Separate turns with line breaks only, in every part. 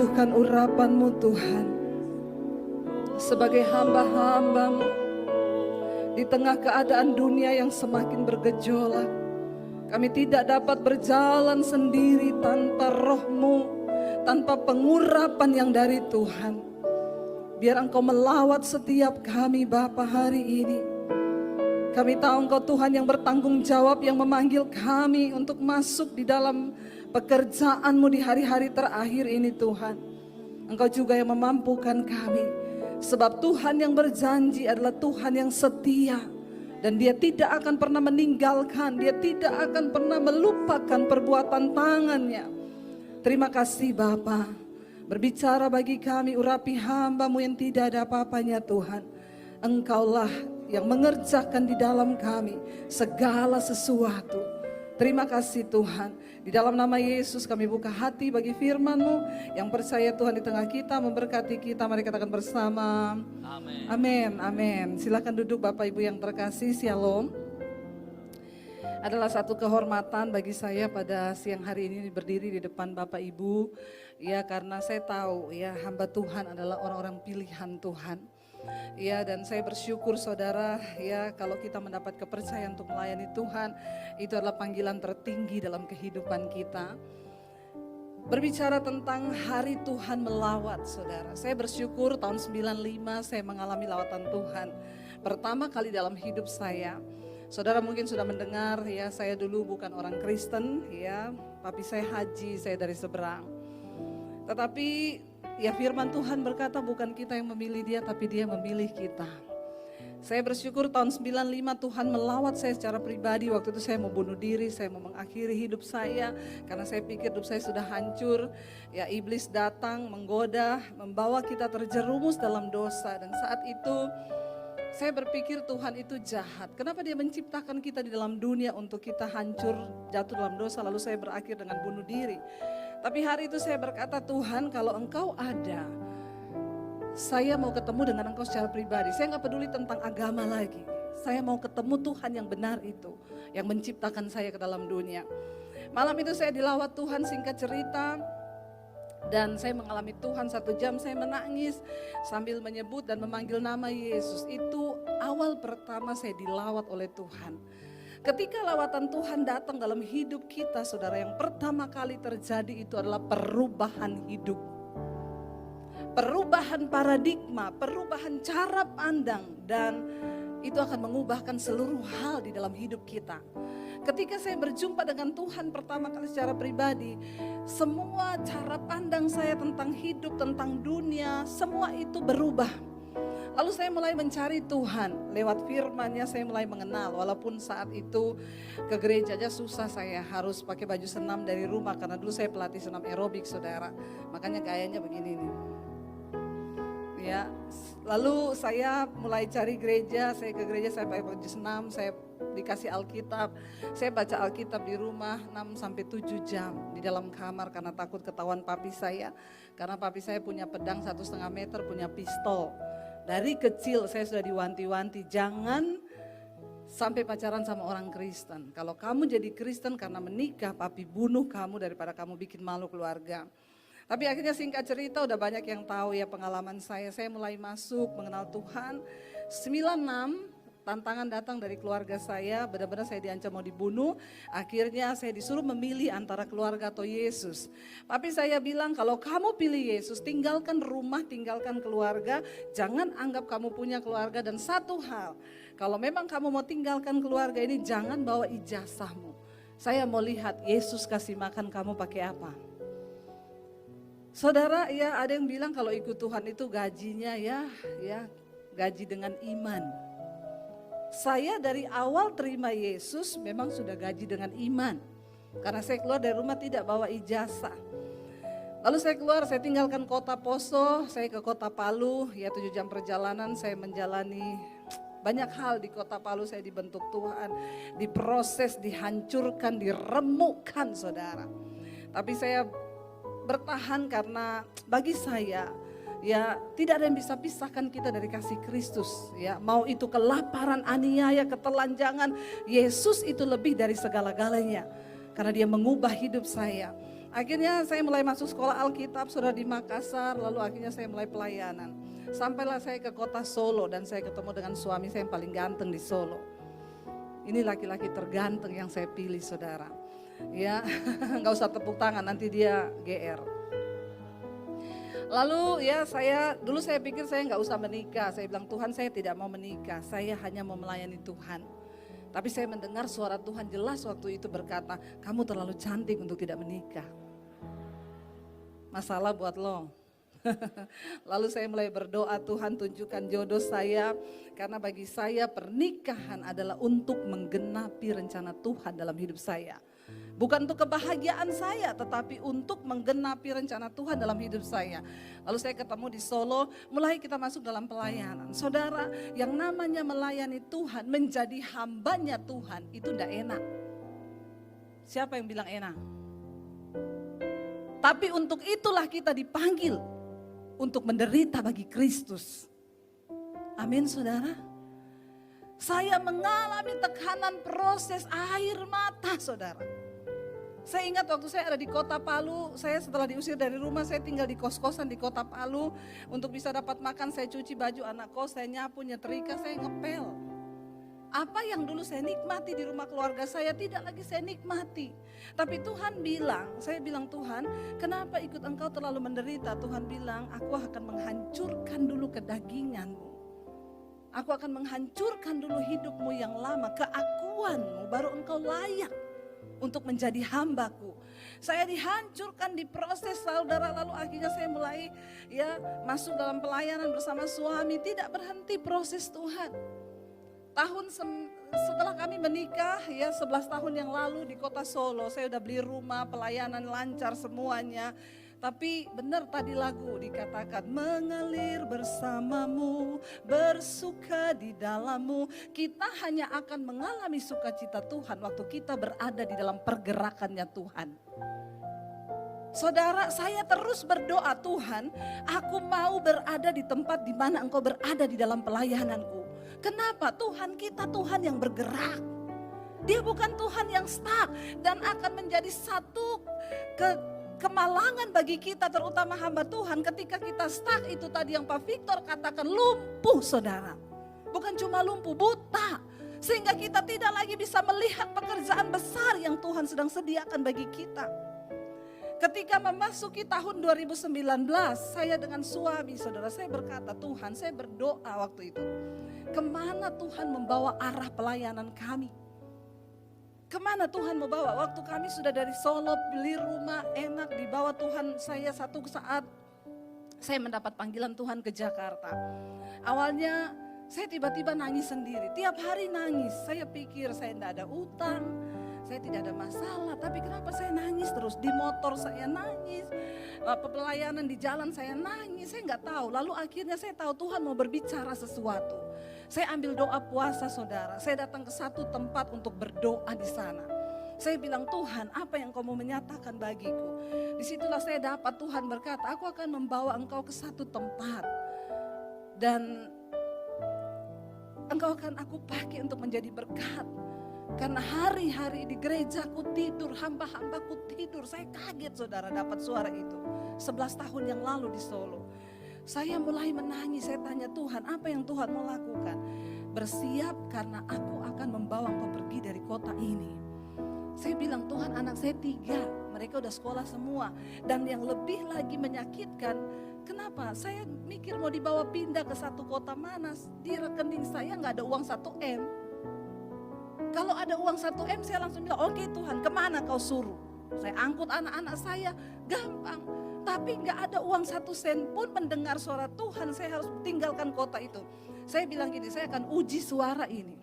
membutuhkan urapan-Mu Tuhan. Sebagai hamba-hamba-Mu di tengah keadaan dunia yang semakin bergejolak, kami tidak dapat berjalan sendiri tanpa Roh-Mu, tanpa pengurapan yang dari Tuhan. Biar Engkau melawat setiap kami Bapa hari ini. Kami tahu Engkau Tuhan yang bertanggung jawab, yang memanggil kami untuk masuk di dalam pekerjaan-Mu di hari-hari terakhir ini Tuhan. Engkau juga yang memampukan kami. Sebab Tuhan yang berjanji adalah Tuhan yang setia. Dan Dia tidak akan pernah meninggalkan, Dia tidak akan pernah melupakan perbuatan tangan-Nya. Terima kasih Bapa. Berbicara bagi kami, urapi hamba-Mu yang tidak ada apa-apanya Tuhan. Engkaulah yang mengerjakan di dalam kami segala sesuatu. Terima kasih Tuhan. Di dalam nama Yesus kami buka hati bagi firman-Mu. Yang percaya Tuhan di tengah kita, memberkati kita. Mari katakan bersama. Amin. Amin. Amin. Silakan duduk Bapak Ibu yang terkasih. Shalom. Adalah satu kehormatan bagi saya pada siang hari ini berdiri di depan Bapak Ibu. Ya, karena saya tahu ya hamba Tuhan adalah orang-orang pilihan Tuhan. Ya, dan saya bersyukur saudara ya kalau kita mendapat kepercayaan untuk melayani Tuhan, itu adalah panggilan tertinggi dalam kehidupan kita. Berbicara tentang hari Tuhan melawat saudara, saya bersyukur tahun 95 saya mengalami lawatan Tuhan pertama kali dalam hidup saya. Saudara mungkin sudah mendengar ya, saya dulu bukan orang Kristen ya, tapi saya haji, saya dari seberang. Tetapi ya firman Tuhan berkata bukan kita yang memilih dia, tapi dia memilih kita. Saya bersyukur tahun 95 Tuhan melawat saya secara pribadi. Waktu itu saya mau bunuh diri, saya mau mengakhiri hidup saya. Karena saya pikir hidup saya sudah hancur. Ya iblis datang menggoda, membawa kita terjerumus dalam dosa. Dan saat itu saya berpikir Tuhan itu jahat. Kenapa dia menciptakan kita di dalam dunia untuk kita hancur, jatuh dalam dosa, lalu saya berakhir dengan bunuh diri. Tapi hari itu saya berkata, Tuhan kalau Engkau ada, saya mau ketemu dengan Engkau secara pribadi. Saya gak peduli tentang agama lagi. Saya mau ketemu Tuhan yang benar itu, yang menciptakan saya ke dalam dunia. Malam itu saya dilawat Tuhan, singkat cerita. Dan saya mengalami Tuhan 1 jam saya menangis sambil menyebut dan memanggil nama Yesus. Itu awal pertama saya dilawat oleh Tuhan. Ketika lawatan Tuhan datang dalam hidup kita saudara, yang pertama kali terjadi itu adalah perubahan hidup. Perubahan paradigma, perubahan cara pandang, dan itu akan mengubahkan seluruh hal di dalam hidup kita. Ketika saya berjumpa dengan Tuhan pertama kali secara pribadi, semua cara pandang saya tentang hidup, tentang dunia, semua itu berubah. Lalu saya mulai mencari Tuhan, lewat firman-Nya saya mulai mengenal. Walaupun saat itu ke gereja aja susah, saya harus pakai baju senam dari rumah. Karena dulu saya pelatih senam aerobik saudara, makanya gayanya begini nih. Ya, lalu saya mulai cari gereja, saya ke gereja, saya pakai baju senam, saya dikasih Alkitab. Saya baca Alkitab di rumah 6-7 jam di dalam kamar karena takut ketahuan papi saya. Karena papi saya punya pedang 1,5 meter, punya pistol. Dari kecil saya sudah diwanti-wanti, jangan sampai pacaran sama orang Kristen. Kalau kamu jadi Kristen karena menikah, papi bunuh kamu daripada kamu bikin malu keluarga. Tapi akhirnya singkat cerita udah banyak yang tahu ya pengalaman saya. Saya mulai masuk mengenal Tuhan. 96 tantangan datang dari keluarga saya, benar-benar saya diancam mau dibunuh. Akhirnya saya disuruh memilih antara keluarga atau Yesus. Tapi saya bilang kalau kamu pilih Yesus, tinggalkan rumah, tinggalkan keluarga. Jangan anggap kamu punya keluarga, dan satu hal, kalau memang kamu mau tinggalkan keluarga ini, jangan bawa ijazahmu. Saya mau lihat Yesus kasih makan kamu pakai apa. Saudara, ya ada yang bilang kalau ikut Tuhan itu gajinya ya gaji dengan iman. Saya dari awal terima Yesus memang sudah gaji dengan iman. Karena saya keluar dari rumah tidak bawa ijazah. Lalu saya keluar, saya tinggalkan kota Poso, saya ke kota Palu, ya 7 jam perjalanan saya menjalani banyak hal di kota Palu. Saya dibentuk Tuhan, diproses, dihancurkan, diremukkan saudara. Tapi saya bertahan karena bagi saya ya tidak ada yang bisa pisahkan kita dari kasih Kristus ya. Mau itu kelaparan, aniaya, ketelanjangan, Yesus itu lebih dari segala-galanya. Karena dia mengubah hidup saya. Akhirnya saya mulai masuk sekolah Alkitab, saudara, di Makassar, lalu akhirnya saya mulai pelayanan. Sampailah saya ke kota Solo dan saya ketemu dengan suami saya yang paling ganteng di Solo. Ini laki-laki terganteng yang saya pilih, saudara. Ya, nggak usah tepuk tangan, nanti dia GR. Lalu ya dulu saya pikir saya nggak usah menikah. Saya bilang, Tuhan, saya tidak mau menikah, saya hanya mau melayani Tuhan. Tapi saya mendengar suara Tuhan jelas waktu itu berkata, kamu terlalu cantik untuk tidak menikah. Masalah buat lo. Lalu saya mulai berdoa, Tuhan tunjukkan jodoh saya. Karena bagi saya pernikahan adalah untuk menggenapi rencana Tuhan dalam hidup saya. Bukan untuk kebahagiaan saya, tetapi untuk menggenapi rencana Tuhan dalam hidup saya. Lalu saya ketemu di Solo, mulai kita masuk dalam pelayanan. Saudara, yang namanya melayani Tuhan, menjadi hambanya Tuhan, itu tidak enak. Siapa yang bilang enak? Tapi untuk itulah kita dipanggil, untuk menderita bagi Kristus. Amin, saudara. Saya mengalami tekanan proses air mata, saudara. Saya ingat waktu saya ada di kota Palu, saya setelah diusir dari rumah, saya tinggal di kos-kosan di kota Palu. Untuk bisa dapat makan, saya cuci baju anak kos, saya nyapu, nyetrika, saya ngepel. Apa yang dulu saya nikmati di rumah keluarga saya, tidak lagi saya nikmati. Tapi Tuhan bilang, saya bilang, Tuhan, kenapa ikut engkau terlalu menderita? Tuhan bilang, aku akan menghancurkan dulu kedaginganmu. Aku akan menghancurkan dulu hidupmu yang lama, keakuanmu, baru engkau layak untuk menjadi hambaku. Saya dihancurkan di proses, saudara. Lalu akhirnya saya mulai masuk dalam pelayanan bersama suami. Tidak berhenti proses Tuhan. Setelah kami menikah 11 tahun yang lalu di kota Solo, saya udah beli rumah, pelayanan lancar semuanya. Tapi benar tadi lagu dikatakan, mengalir bersamamu, bersuka di dalammu. Kita hanya akan mengalami sukacita Tuhan waktu kita berada di dalam pergerakannya Tuhan. Saudara, saya terus berdoa, Tuhan, aku mau berada di tempat di mana engkau berada di dalam pelayananku. Kenapa? Tuhan kita Tuhan yang bergerak. Dia bukan Tuhan yang stuck dan akan menjadi satu kemalangan bagi kita, terutama hamba Tuhan, ketika kita stuck itu tadi yang Pak Victor katakan, lumpuh, saudara. Bukan cuma lumpuh, buta. Sehingga kita tidak lagi bisa melihat pekerjaan besar yang Tuhan sedang sediakan bagi kita. Ketika memasuki tahun 2019, saya dengan suami, saudara, saya berkata, Tuhan, saya berdoa waktu itu, kemana Tuhan membawa arah pelayanan kami? Kemana Tuhan membawa? Waktu kami sudah dari Solo, beli rumah enak, dibawa Tuhan. Saya satu saat, saya mendapat panggilan Tuhan ke Jakarta. Awalnya saya tiba-tiba nangis sendiri, tiap hari nangis. Saya pikir saya tidak ada utang, saya tidak ada masalah, tapi kenapa saya nangis terus? Di motor saya nangis, pelayanan di jalan saya nangis, saya nggak tahu. Lalu akhirnya saya tahu Tuhan mau berbicara sesuatu. Saya ambil doa puasa, saudara. Saya datang ke satu tempat untuk berdoa di sana. Saya bilang, Tuhan, apa yang kau mau menyatakan bagiku? Disitulah saya dapat Tuhan berkata, aku akan membawa engkau ke satu tempat. Dan engkau akan aku pakai untuk menjadi berkat. Karena hari-hari di gerejaku tidur, hamba-hambaku tidur. Saya kaget, saudara, dapat suara itu. 11 tahun yang lalu di Solo. Saya mulai menangis, saya tanya Tuhan, apa yang Tuhan mau lakukan? Bersiap karena aku akan membawa engkau pergi dari kota ini. Saya bilang, Tuhan, anak saya 3, mereka udah sekolah semua. Dan yang lebih lagi menyakitkan, kenapa? Saya mikir mau dibawa pindah ke satu kota mana, di rekening saya gak ada uang 1 M. Kalau ada uang 1 M saya langsung bilang, oke Tuhan, kemana kau suruh? Saya angkut anak-anak saya, gampang. Tapi gak ada uang 1 sen pun mendengar suara Tuhan, saya harus tinggalkan kota itu. Saya bilang gini, saya akan uji suara ini.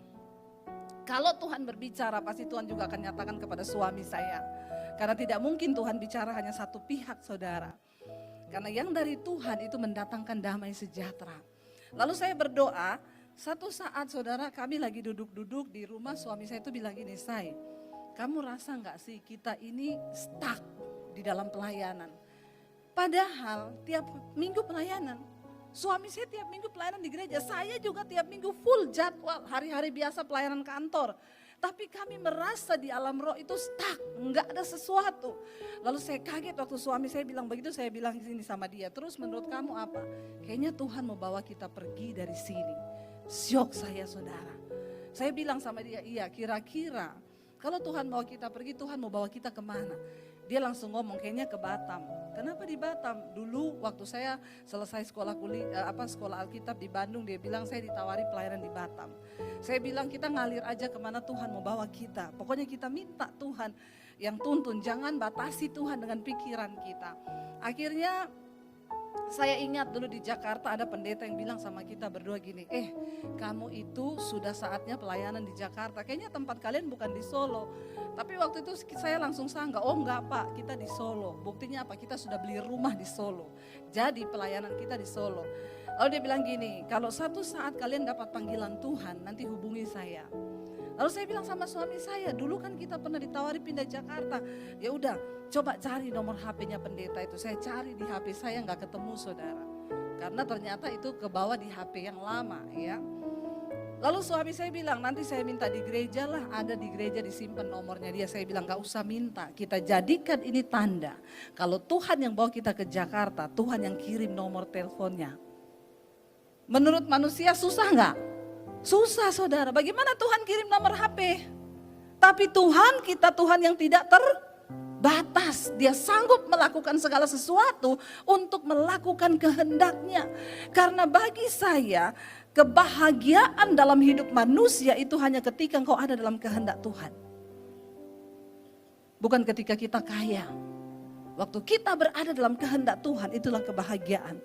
Kalau Tuhan berbicara, pasti Tuhan juga akan nyatakan kepada suami saya. Karena tidak mungkin Tuhan bicara hanya satu pihak, saudara. Karena yang dari Tuhan itu mendatangkan damai sejahtera. Lalu saya berdoa, satu saat saudara kami lagi duduk-duduk di rumah, suami saya itu bilang gini, Say, kamu rasa gak sih kita ini stuck di dalam pelayanan? Padahal tiap minggu pelayanan, suami saya tiap minggu pelayanan di gereja, saya juga tiap minggu full jadwal, hari-hari biasa pelayanan kantor. Tapi kami merasa di alam roh itu stuck, enggak ada sesuatu. Lalu saya kaget waktu suami saya bilang begitu, saya bilang sini sama dia. Terus menurut kamu apa? Kayaknya Tuhan mau bawa kita pergi dari sini. Syok saya saudara. Saya bilang sama dia, iya kira-kira kalau Tuhan mau kita pergi, Tuhan mau bawa kita kemana? Dia langsung ngomong kayaknya ke Batam. Kenapa di Batam? Dulu waktu saya selesai sekolah sekolah Alkitab di Bandung, dia bilang saya ditawari pelayanan di Batam. Saya bilang kita ngalir aja kemana Tuhan mau bawa kita. Pokoknya kita minta Tuhan yang tuntun, jangan batasi Tuhan dengan pikiran kita. Akhirnya saya ingat dulu di Jakarta ada pendeta yang bilang sama kita berdua gini, kamu itu sudah saatnya pelayanan di Jakarta. Kayaknya tempat kalian bukan di Solo. Tapi waktu itu saya langsung sangka, oh enggak Pak, kita di Solo. Buktinya apa? Kita sudah beli rumah di Solo. Jadi pelayanan kita di Solo. Lalu dia bilang gini, kalau satu saat kalian dapat panggilan Tuhan, nanti hubungi saya. Lalu saya bilang sama suami saya, dulu kan kita pernah ditawari pindah Jakarta. Ya udah, coba cari nomor HP-nya pendeta itu. Saya cari di HP saya nggak ketemu saudara. Karena ternyata itu kebawa di HP yang lama ya. Lalu suami saya bilang, nanti saya minta di gereja lah, ada di gereja disimpan nomornya dia. Saya bilang gak usah minta, kita jadikan ini tanda. Kalau Tuhan yang bawa kita ke Jakarta, Tuhan yang kirim nomor teleponnya. Menurut manusia susah gak? Susah saudara, bagaimana Tuhan kirim nomor HP? Tapi Tuhan kita Tuhan yang tidak terbatas. Dia sanggup melakukan segala sesuatu untuk melakukan kehendaknya. Karena bagi saya, kebahagiaan dalam hidup manusia itu hanya ketika engkau ada dalam kehendak Tuhan. Bukan ketika kita kaya. Waktu kita berada dalam kehendak Tuhan, itulah kebahagiaan.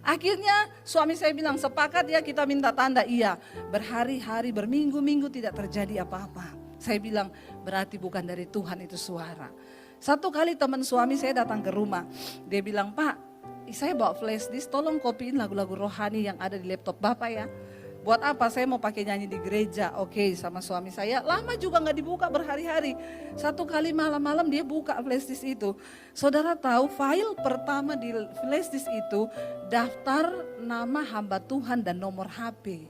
Akhirnya suami saya bilang sepakat ya kita minta tanda. Iya, berhari-hari, berminggu-minggu tidak terjadi apa-apa. Saya bilang berarti bukan dari Tuhan itu suara. Satu kali teman suami saya datang ke rumah. Dia bilang, Pak, saya bawa flash disk, tolong kopiin lagu-lagu rohani yang ada di laptop Bapak ya. Buat apa? Saya mau pakai nyanyi di gereja. Oke, sama suami saya. Lama juga gak dibuka berhari-hari. Satu kali malam-malam dia buka flash disk itu. Saudara tahu file pertama di flash disk itu daftar nama hamba Tuhan dan nomor HP.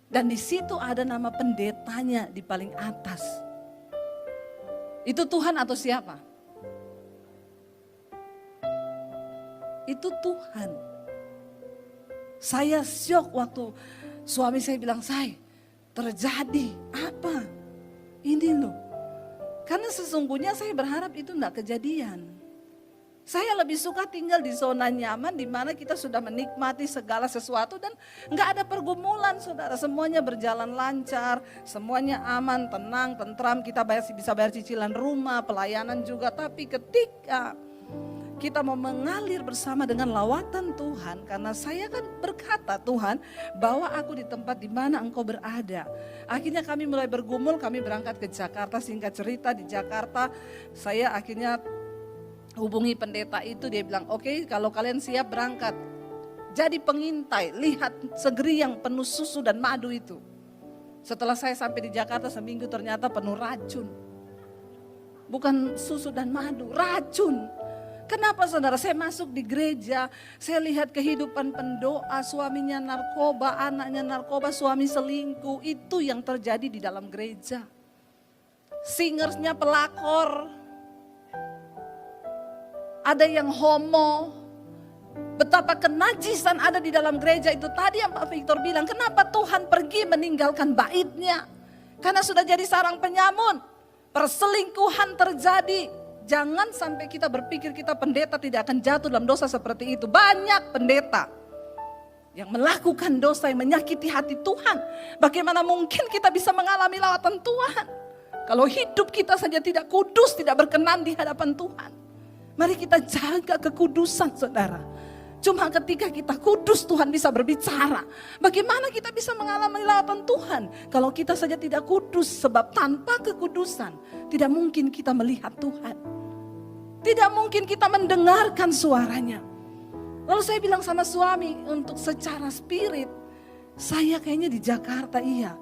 Dan di situ ada nama pendetanya di paling atas. Itu Tuhan atau siapa? Itu Tuhan. Saya syok waktu suami saya bilang, "Say, terjadi apa? Ini loh." Karena sesungguhnya saya berharap itu enggak kejadian. Saya lebih suka tinggal di zona nyaman di mana kita sudah menikmati segala sesuatu dan enggak ada pergumulan, saudara. Semuanya berjalan lancar, semuanya aman, tenang, tentram. Kita bisa bayar cicilan rumah, pelayanan juga. Tapi ketika kita mau mengalir bersama dengan lawatan Tuhan, karena saya kan berkata, Tuhan bawa aku di tempat di mana engkau berada. Akhirnya kami mulai bergumul, kami berangkat ke Jakarta. Singkat cerita di Jakarta saya akhirnya hubungi pendeta itu, dia bilang oke, kalau kalian siap berangkat. Jadi pengintai, lihat segeri yang penuh susu dan madu itu. Setelah saya sampai di Jakarta seminggu ternyata penuh racun. Bukan susu dan madu, racun. Kenapa saudara? Saya masuk di gereja, saya lihat kehidupan pendoa, suaminya narkoba, anaknya narkoba, suami selingkuh. Itu yang terjadi di dalam gereja. Singersnya pelakor. Ada yang homo. Betapa kenajisan ada di dalam gereja itu. Tadi yang Pak Victor bilang, kenapa Tuhan pergi meninggalkan baitnya? Karena sudah jadi sarang penyamun. Perselingkuhan terjadi. Jangan sampai kita berpikir kita pendeta tidak akan jatuh dalam dosa seperti itu. Banyak pendeta yang melakukan dosa yang menyakiti hati Tuhan. Bagaimana mungkin kita bisa mengalami lawatan Tuhan kalau hidup kita saja tidak kudus, tidak berkenan di hadapan Tuhan. Mari kita jaga kekudusan saudara. Cuma ketika kita kudus Tuhan bisa berbicara. Bagaimana kita bisa mengalami lawatan Tuhan kalau kita saja tidak kudus? Sebab tanpa kekudusan tidak mungkin kita melihat Tuhan. Tidak mungkin kita mendengarkan suaranya. Lalu saya bilang sama suami, untuk secara spirit, saya kayaknya di Jakarta iya.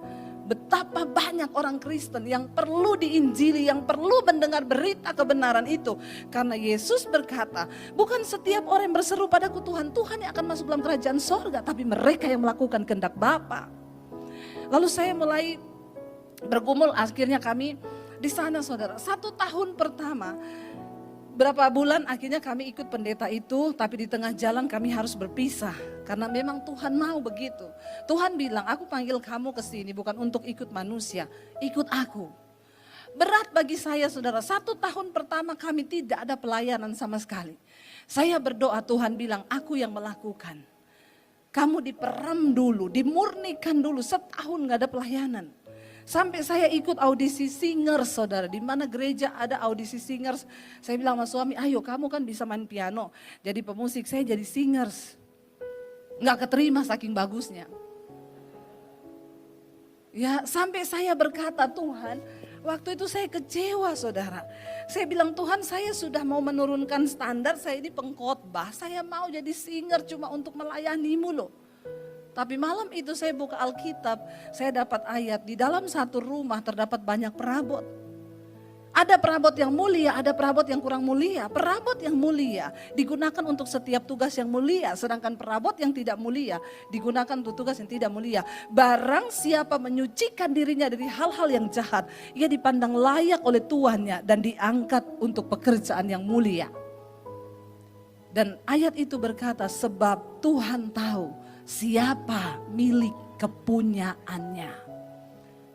Betapa banyak orang Kristen yang perlu diinjili, yang perlu mendengar berita kebenaran itu. Karena Yesus berkata, bukan setiap orang yang berseru padaku Tuhan, Tuhan yang akan masuk dalam kerajaan sorga. Tapi mereka yang melakukan kehendak Bapa. Lalu saya mulai bergumul, akhirnya kami di sana saudara. 1 tahun pertama, berapa bulan akhirnya kami ikut pendeta itu, tapi di tengah jalan kami harus berpisah. Karena memang Tuhan mau begitu. Tuhan bilang, aku panggil kamu ke sini bukan untuk ikut manusia, ikut aku. Berat bagi saya saudara, 1 tahun pertama kami tidak ada pelayanan sama sekali. Saya berdoa, Tuhan bilang, aku yang melakukan. Kamu diperam dulu, dimurnikan dulu, setahun gak ada pelayanan. Sampai saya ikut audisi singers saudara, di mana gereja ada audisi singers. Saya bilang sama suami, ayo kamu kan bisa main piano, jadi pemusik, saya jadi singers. Nggak keterima saking bagusnya. Ya sampai saya berkata, Tuhan, waktu itu saya kecewa saudara. Saya bilang, Tuhan, saya sudah mau menurunkan standar, saya ini pengkhotbah, saya mau jadi singer cuma untuk melayanimu loh. Tapi malam itu saya buka Alkitab, saya dapat ayat, di dalam satu rumah terdapat banyak perabot. Ada perabot yang mulia, ada perabot yang kurang mulia. Perabot yang mulia digunakan untuk setiap tugas yang mulia, sedangkan perabot yang tidak mulia digunakan untuk tugas yang tidak mulia. Barang siapa menyucikan dirinya dari hal-hal yang jahat, ia dipandang layak oleh tuannya dan diangkat untuk pekerjaan yang mulia. Dan ayat itu berkata, sebab Tuhan tahu siapa milik kepunyaannya.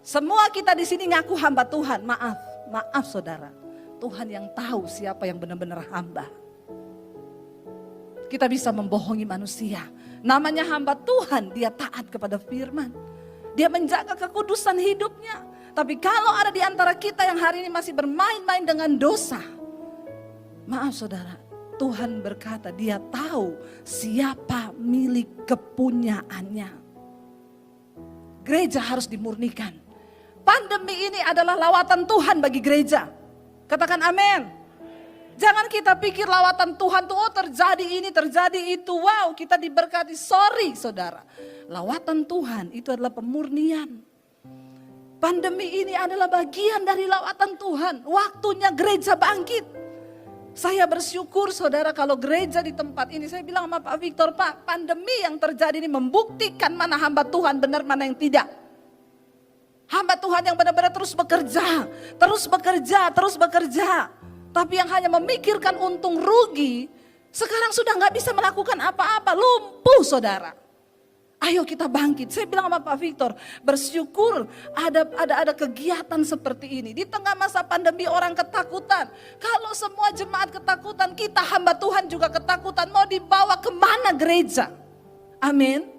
Semua kita di sini ngaku hamba Tuhan. Maaf saudara. Tuhan yang tahu siapa yang benar-benar hamba. Kita bisa membohongi manusia. Namanya hamba Tuhan, dia taat kepada firman. Dia menjaga kekudusan hidupnya. Tapi kalau ada di antara kita yang hari ini masih bermain-main dengan dosa, maaf saudara, Tuhan berkata dia tahu siapa milik kepunyaannya. Gereja harus dimurnikan. Pandemi ini adalah lawatan Tuhan bagi gereja. Katakan amin. Jangan kita pikir lawatan Tuhan tuh terjadi ini, terjadi itu. Wow, kita diberkati. Sorry saudara. Lawatan Tuhan itu adalah pemurnian. Pandemi ini adalah bagian dari lawatan Tuhan. Waktunya gereja bangkit. Saya bersyukur saudara kalau gereja di tempat ini, saya bilang sama Pak Victor, Pak, pandemi yang terjadi ini membuktikan mana hamba Tuhan benar, mana yang tidak. Hamba Tuhan yang benar-benar terus bekerja, terus bekerja, terus bekerja. Tapi yang hanya memikirkan untung rugi, sekarang sudah gak bisa melakukan apa-apa, lumpuh saudara. Ayo kita bangkit. Saya bilang sama Pak Victor, bersyukur ada kegiatan seperti ini. Di tengah masa pandemi orang ketakutan. Kalau semua jemaat ketakutan, kita hamba Tuhan juga ketakutan. Mau dibawa kemana gereja? Amin.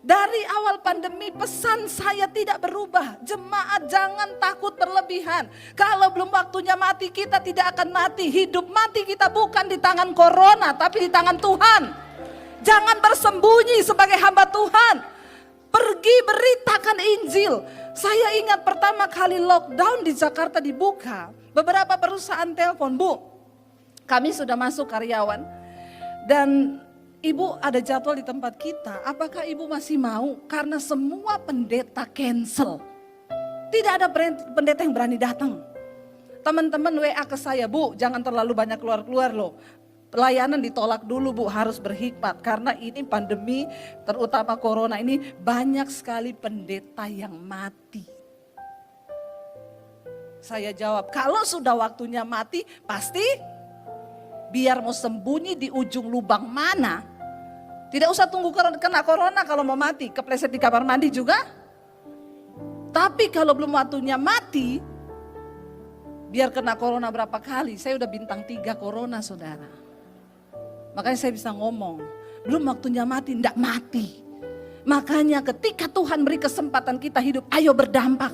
Dari awal pandemi pesan saya tidak berubah. Jemaat jangan takut berlebihan. Kalau belum waktunya mati, kita tidak akan mati. Hidup mati kita bukan di tangan corona, tapi di tangan Tuhan. Jangan bersembunyi sebagai hamba Tuhan. Pergi beritakan Injil. Saya ingat pertama kali lockdown di Jakarta dibuka. Beberapa perusahaan telepon, Bu, kami sudah masuk karyawan. Dan Ibu ada jadwal di tempat kita. Apakah Ibu masih mau? Karena semua pendeta cancel. Tidak ada pendeta yang berani datang. Teman-teman WA ke saya, Bu, jangan terlalu banyak keluar-keluar loh. Pelayanan ditolak dulu Bu, harus berhikmat. Karena ini pandemi, terutama corona ini banyak sekali pendeta yang mati. Saya jawab, kalau sudah waktunya mati pasti biar mau sembunyi di ujung lubang mana. Tidak usah tunggu kena corona kalau mau mati, kepleset di kamar mandi juga. Tapi kalau belum waktunya mati, biar kena corona berapa kali, saya udah bintang 3 corona saudara. Makanya saya bisa ngomong, belum waktunya mati, enggak mati. Makanya ketika Tuhan beri kesempatan kita hidup, ayo berdampak.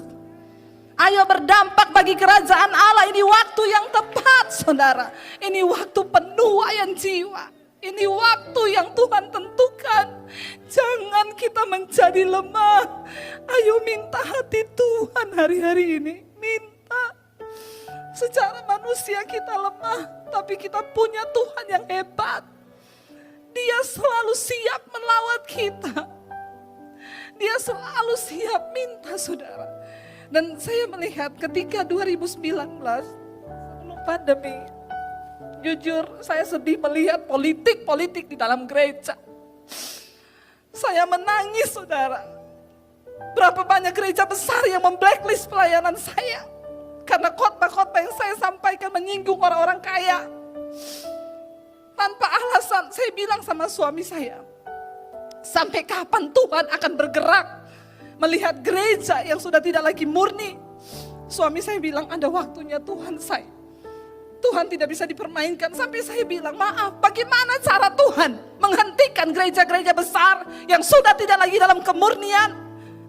Ayo berdampak bagi kerajaan Allah, ini waktu yang tepat saudara. Ini waktu penuaian jiwa. Ini waktu yang Tuhan tentukan. Jangan kita menjadi lemah. Ayo minta hati Tuhan hari-hari ini, minta. Secara manusia kita lemah, tapi kita punya Tuhan yang hebat. Dia selalu siap melawat kita. Dia selalu siap minta saudara. Dan saya melihat ketika 2019 sebelum pandemi, jujur saya sedih melihat politik di dalam gereja. Saya menangis saudara. Berapa banyak gereja besar yang memblacklist pelayanan saya. Karena khotbah-khotbah yang saya sampaikan menyinggung orang-orang kaya. Tanpa alasan, saya bilang sama suami saya, sampai kapan Tuhan akan bergerak melihat gereja yang sudah tidak lagi murni? Suami saya bilang, ada waktunya Tuhan saya. Tuhan tidak bisa dipermainkan. Sampai saya bilang, maaf, bagaimana cara Tuhan menghentikan gereja-gereja besar yang sudah tidak lagi dalam kemurnian?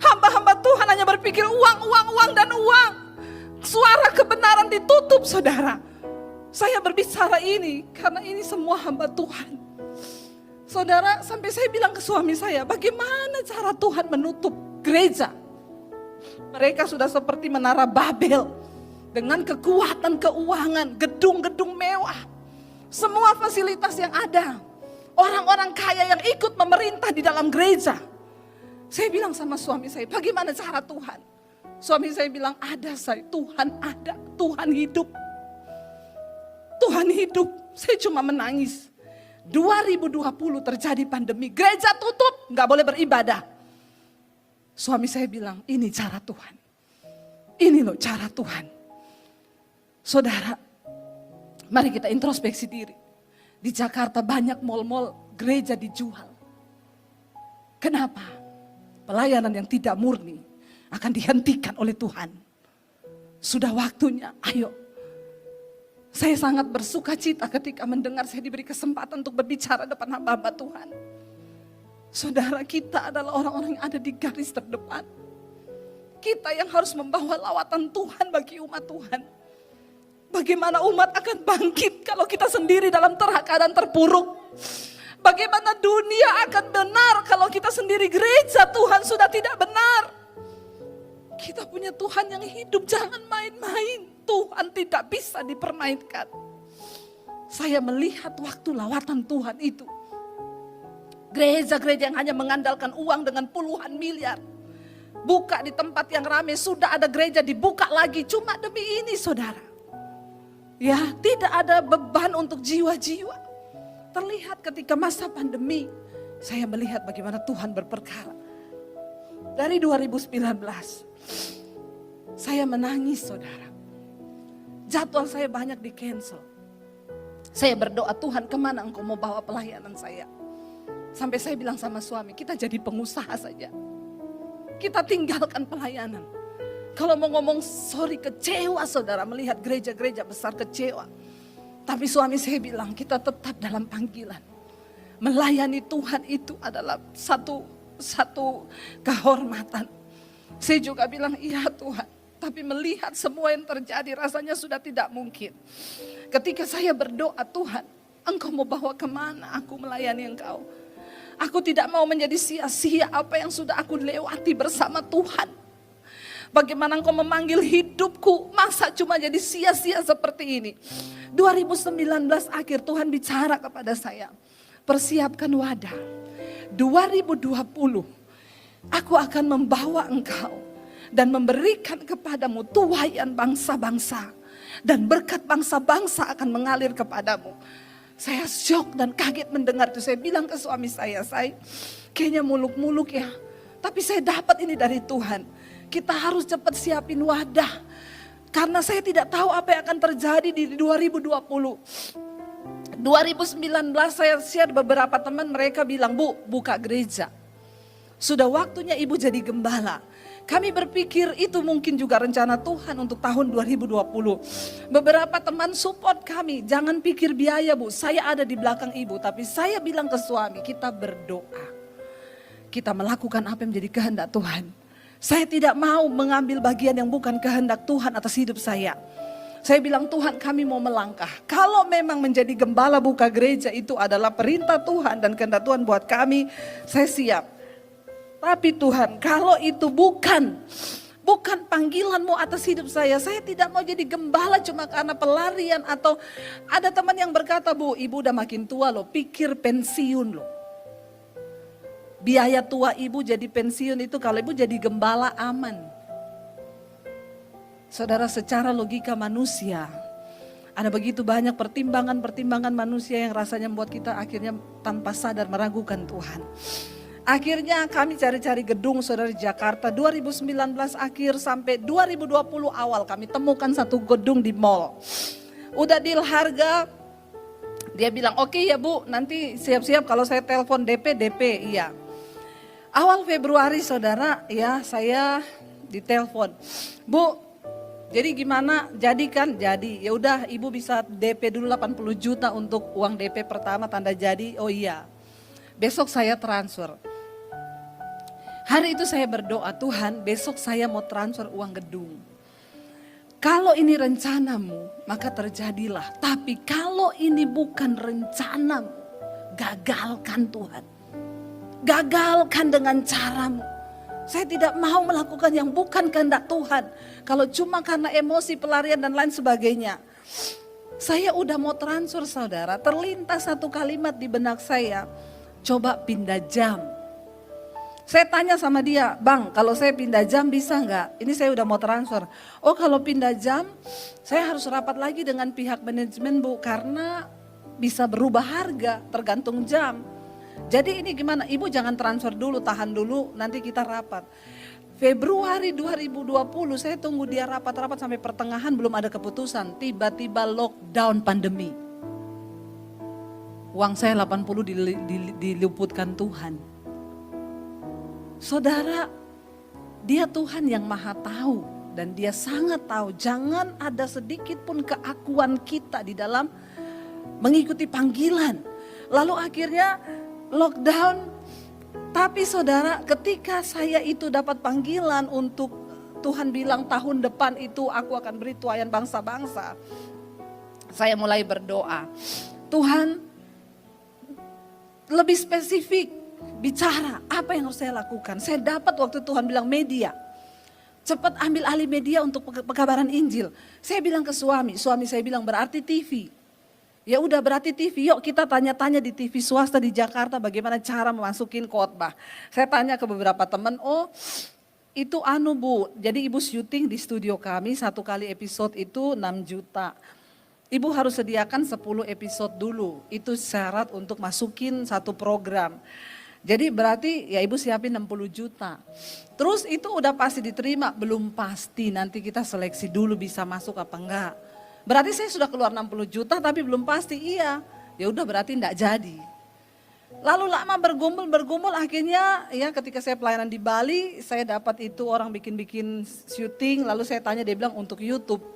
Hamba-hamba Tuhan hanya berpikir uang, uang, uang, dan uang. Suara kebenaran ditutup, saudara. Saya berbicara ini karena ini semua hamba Tuhan. Saudara, sampai saya bilang ke suami saya, bagaimana cara Tuhan menutup gereja? Mereka sudah seperti menara Babel. Dengan kekuatan keuangan, gedung-gedung mewah. Semua fasilitas yang ada. Orang-orang kaya yang ikut memerintah di dalam gereja. Saya bilang sama suami saya, bagaimana cara Tuhan? Suami saya bilang, ada saya, Tuhan ada, Tuhan hidup. Tuhan hidup. Saya cuma menangis. 2020 terjadi pandemi, gereja tutup, gak boleh beribadah. Suami saya bilang, ini cara Tuhan. Ini loh cara Tuhan. Saudara, mari kita introspeksi diri. Di Jakarta banyak mal-mal gereja dijual. Kenapa? Pelayanan yang tidak murni akan dihentikan oleh Tuhan. Sudah waktunya, ayo. Saya sangat bersuka cita ketika mendengar saya diberi kesempatan untuk berbicara depan hamba-hamba Tuhan. Saudara, kita adalah orang-orang yang ada di garis terdepan. Kita yang harus membawa lawatan Tuhan bagi umat Tuhan. Bagaimana umat akan bangkit kalau kita sendiri dalam keadaan terpuruk? Bagaimana dunia akan benar kalau kita sendiri gereja Tuhan sudah tidak benar? Kita punya Tuhan yang hidup, jangan main-main. Tuhan tidak bisa dipermainkan. Saya melihat waktu lawatan Tuhan itu. Gereja-gereja yang hanya mengandalkan uang dengan puluhan miliar. Buka di tempat yang ramai, sudah ada gereja dibuka lagi cuma demi ini, saudara. Ya, tidak ada beban untuk jiwa-jiwa. Terlihat ketika masa pandemi, saya melihat bagaimana Tuhan berperkara. Dari 2019, saya menangis, saudara. Jadwal saya banyak di cancel. Saya berdoa, Tuhan, kemana Engkau mau bawa pelayanan saya? Sampai saya bilang sama suami, kita jadi pengusaha saja. Kita tinggalkan pelayanan. Kalau mau ngomong sorry, kecewa saudara melihat gereja-gereja besar, kecewa. Tapi suami saya bilang, kita tetap dalam panggilan. Melayani Tuhan itu adalah satu kehormatan. Saya juga bilang, iya Tuhan. Tapi melihat semua yang terjadi rasanya sudah tidak mungkin. Ketika saya berdoa, Tuhan, Engkau mau bawa kemana aku melayani Engkau? Aku tidak mau menjadi sia-sia apa yang sudah aku lewati bersama Tuhan. Bagaimana Engkau memanggil hidupku, masa cuma jadi sia-sia seperti ini. 2019 akhir Tuhan bicara kepada saya, persiapkan wadah. 2020 aku akan membawa engkau dan memberikan kepadamu tuaian bangsa-bangsa. Dan berkat bangsa-bangsa akan mengalir kepadamu. Saya syok dan kaget mendengar itu. Saya bilang ke suami saya kayaknya muluk-muluk ya. Tapi saya dapat ini dari Tuhan. Kita harus cepat siapin wadah. Karena saya tidak tahu apa yang akan terjadi di 2020. 2019 saya share beberapa teman, mereka bilang, Bu, buka gereja. Sudah waktunya ibu jadi gembala. Kami berpikir itu mungkin juga rencana Tuhan untuk tahun 2020. Beberapa teman support kami, jangan pikir biaya Bu, saya ada di belakang ibu. Tapi saya bilang ke suami, kita berdoa. Kita melakukan apa yang menjadi kehendak Tuhan. Saya tidak mau mengambil bagian yang bukan kehendak Tuhan atas hidup saya. Saya bilang, Tuhan, kami mau melangkah. Kalau memang menjadi gembala buka gereja itu adalah perintah Tuhan dan kehendak Tuhan buat kami, saya siap. Tapi Tuhan, kalau itu bukan panggilan-Mu atas hidup saya tidak mau jadi gembala cuma karena pelarian. Atau ada teman yang berkata, Bu, ibu udah makin tua loh, pikir pensiun loh. Biaya tua ibu jadi pensiun itu kalau ibu jadi gembala aman. Saudara, secara logika manusia, ada begitu banyak pertimbangan manusia yang rasanya membuat kita akhirnya tanpa sadar meragukan Tuhan. Akhirnya kami cari-cari gedung saudara di Jakarta 2019 akhir sampai 2020 awal kami temukan satu gedung di mall. Udah deal harga, dia bilang oke ya Bu, nanti siap-siap kalau saya telepon DP, iya. Awal Februari saudara ya saya ditelepon, Bu jadi gimana, jadi kan, jadi. Ya udah ibu bisa DP dulu 80 juta untuk uang DP pertama tanda jadi, oh iya. Besok saya transfer. Hari itu saya berdoa, Tuhan besok saya mau transfer uang gedung. Kalau ini rencanamu, maka terjadilah. Tapi kalau ini bukan rencanamu, gagalkan Tuhan. Gagalkan dengan caramu. Saya tidak mau melakukan yang bukan kehendak Tuhan. Kalau cuma karena emosi, pelarian dan lain sebagainya. Saya udah mau transfer saudara, terlintas satu kalimat di benak saya. Coba pindah jam. Saya tanya sama dia, Bang kalau saya pindah jam bisa nggak? Ini saya udah mau transfer. Oh kalau pindah jam, saya harus rapat lagi dengan pihak manajemen Bu. Karena bisa berubah harga tergantung jam. Jadi ini gimana? Ibu jangan transfer dulu, tahan dulu, nanti kita rapat. Februari 2020 saya tunggu dia rapat-rapat sampai pertengahan belum ada keputusan. Tiba-tiba lockdown pandemi. Uang saya 80 diluputkan Tuhan. Saudara, dia Tuhan yang maha tahu dan dia sangat tahu. Jangan ada sedikit pun keakuan kita di dalam mengikuti panggilan. Lalu akhirnya lockdown, tapi saudara ketika saya itu dapat panggilan untuk Tuhan bilang tahun depan itu aku akan beri tuaian bangsa-bangsa. Saya mulai berdoa, Tuhan lebih spesifik bicara apa yang harus saya lakukan. Saya dapat waktu Tuhan bilang media. Cepat ambil alih media untuk pekabaran Injil. Saya bilang ke suami saya bilang berarti TV. Ya udah berarti TV, yuk kita tanya-tanya di TV swasta di Jakarta bagaimana cara memasukin khotbah. Saya tanya ke beberapa teman, oh itu Bu, jadi ibu syuting di studio kami 1 kali episode itu 6 juta. Ibu harus sediakan 10 episode dulu, itu syarat untuk masukin satu program. Jadi berarti ya ibu siapin 60 juta. Terus itu udah pasti diterima, belum pasti nanti kita seleksi dulu bisa masuk apa enggak. Berarti saya sudah keluar 60 juta tapi belum pasti iya. Ya udah berarti enggak jadi. Lalu lama bergumul akhirnya ya ketika saya pelayanan di Bali saya dapat itu orang bikin syuting lalu saya tanya dia bilang untuk YouTube.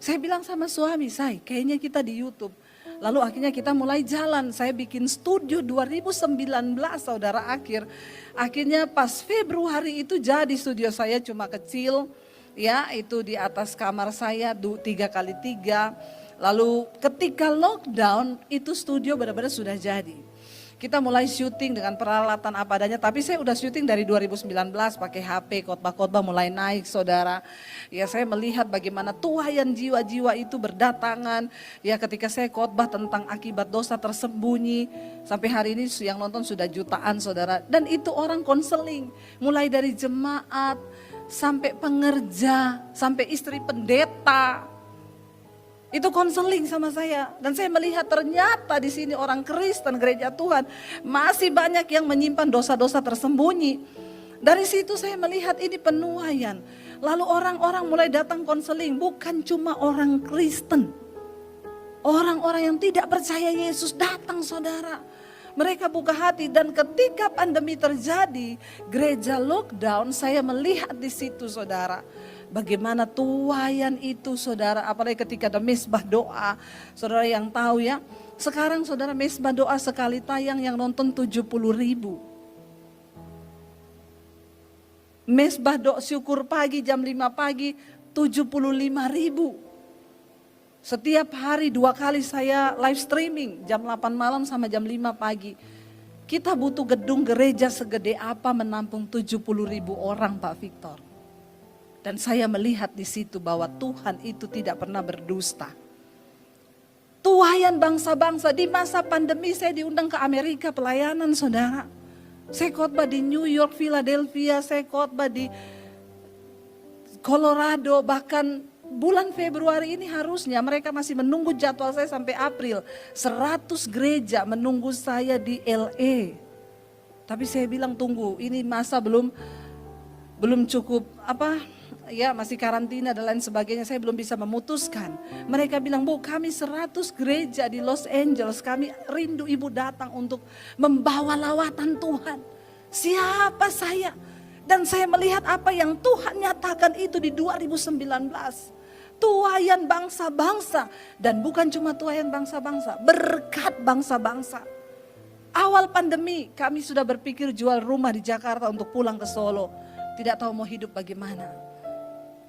Saya bilang sama suami saya kayaknya kita di YouTube. Lalu akhirnya kita mulai jalan, saya bikin studio 2019 saudara akhirnya pas Februari itu jadi studio saya cuma kecil. Ya itu di atas kamar saya 3x3. Lalu ketika lockdown itu studio benar-benar sudah jadi. Kita mulai syuting dengan peralatan apa adanya, tapi saya udah syuting dari 2019 pakai HP, khotbah-khotbah mulai naik saudara. Ya saya melihat bagaimana tuaian jiwa-jiwa itu berdatangan. Ya ketika saya khotbah tentang akibat dosa tersembunyi, sampai hari ini yang nonton sudah jutaan saudara. Dan itu orang konseling, mulai dari jemaat, sampai pengerja, sampai istri pendeta. Itu konseling sama saya dan saya melihat ternyata di sini orang Kristen gereja Tuhan masih banyak yang menyimpan dosa-dosa tersembunyi. Dari situ saya melihat ini penuaian. Lalu orang-orang mulai datang konseling, bukan cuma orang Kristen. Orang-orang yang tidak percaya Yesus datang saudara. Mereka buka hati dan ketika pandemi terjadi, gereja lockdown, saya melihat di situ saudara. Bagaimana tuaian itu saudara, apalagi ketika ada mesbah doa. Saudara yang tahu ya, sekarang saudara mesbah doa sekali tayang yang nonton 70.000. Mesbah doa syukur pagi jam 5 pagi 75.000. Setiap hari 2 kali saya live streaming jam 8 malam sama jam 5 pagi. Kita butuh gedung gereja segede apa menampung 70.000 orang Pak Victor. Dan saya melihat di situ bahwa Tuhan itu tidak pernah berdusta. Tuaian bangsa-bangsa di masa pandemi saya diundang ke Amerika pelayanan saudara. Saya khotbah di New York, Philadelphia, saya khotbah di Colorado, bahkan bulan Februari ini harusnya mereka masih menunggu jadwal saya sampai April. 100 gereja menunggu saya di LA. Tapi saya bilang tunggu, ini masa belum cukup ya masih karantina dan lain sebagainya, saya belum bisa memutuskan. Mereka bilang, Bu, kami 100 gereja di Los Angeles, kami rindu Ibu datang untuk membawa lawatan Tuhan. Siapa saya? Dan saya melihat apa yang Tuhan nyatakan itu di 2019. Tuayan bangsa-bangsa, dan bukan cuma tuayan bangsa-bangsa, berkat bangsa-bangsa. Awal pandemi kami sudah berpikir jual rumah di Jakarta untuk pulang ke Solo. Tidak tahu mau hidup bagaimana.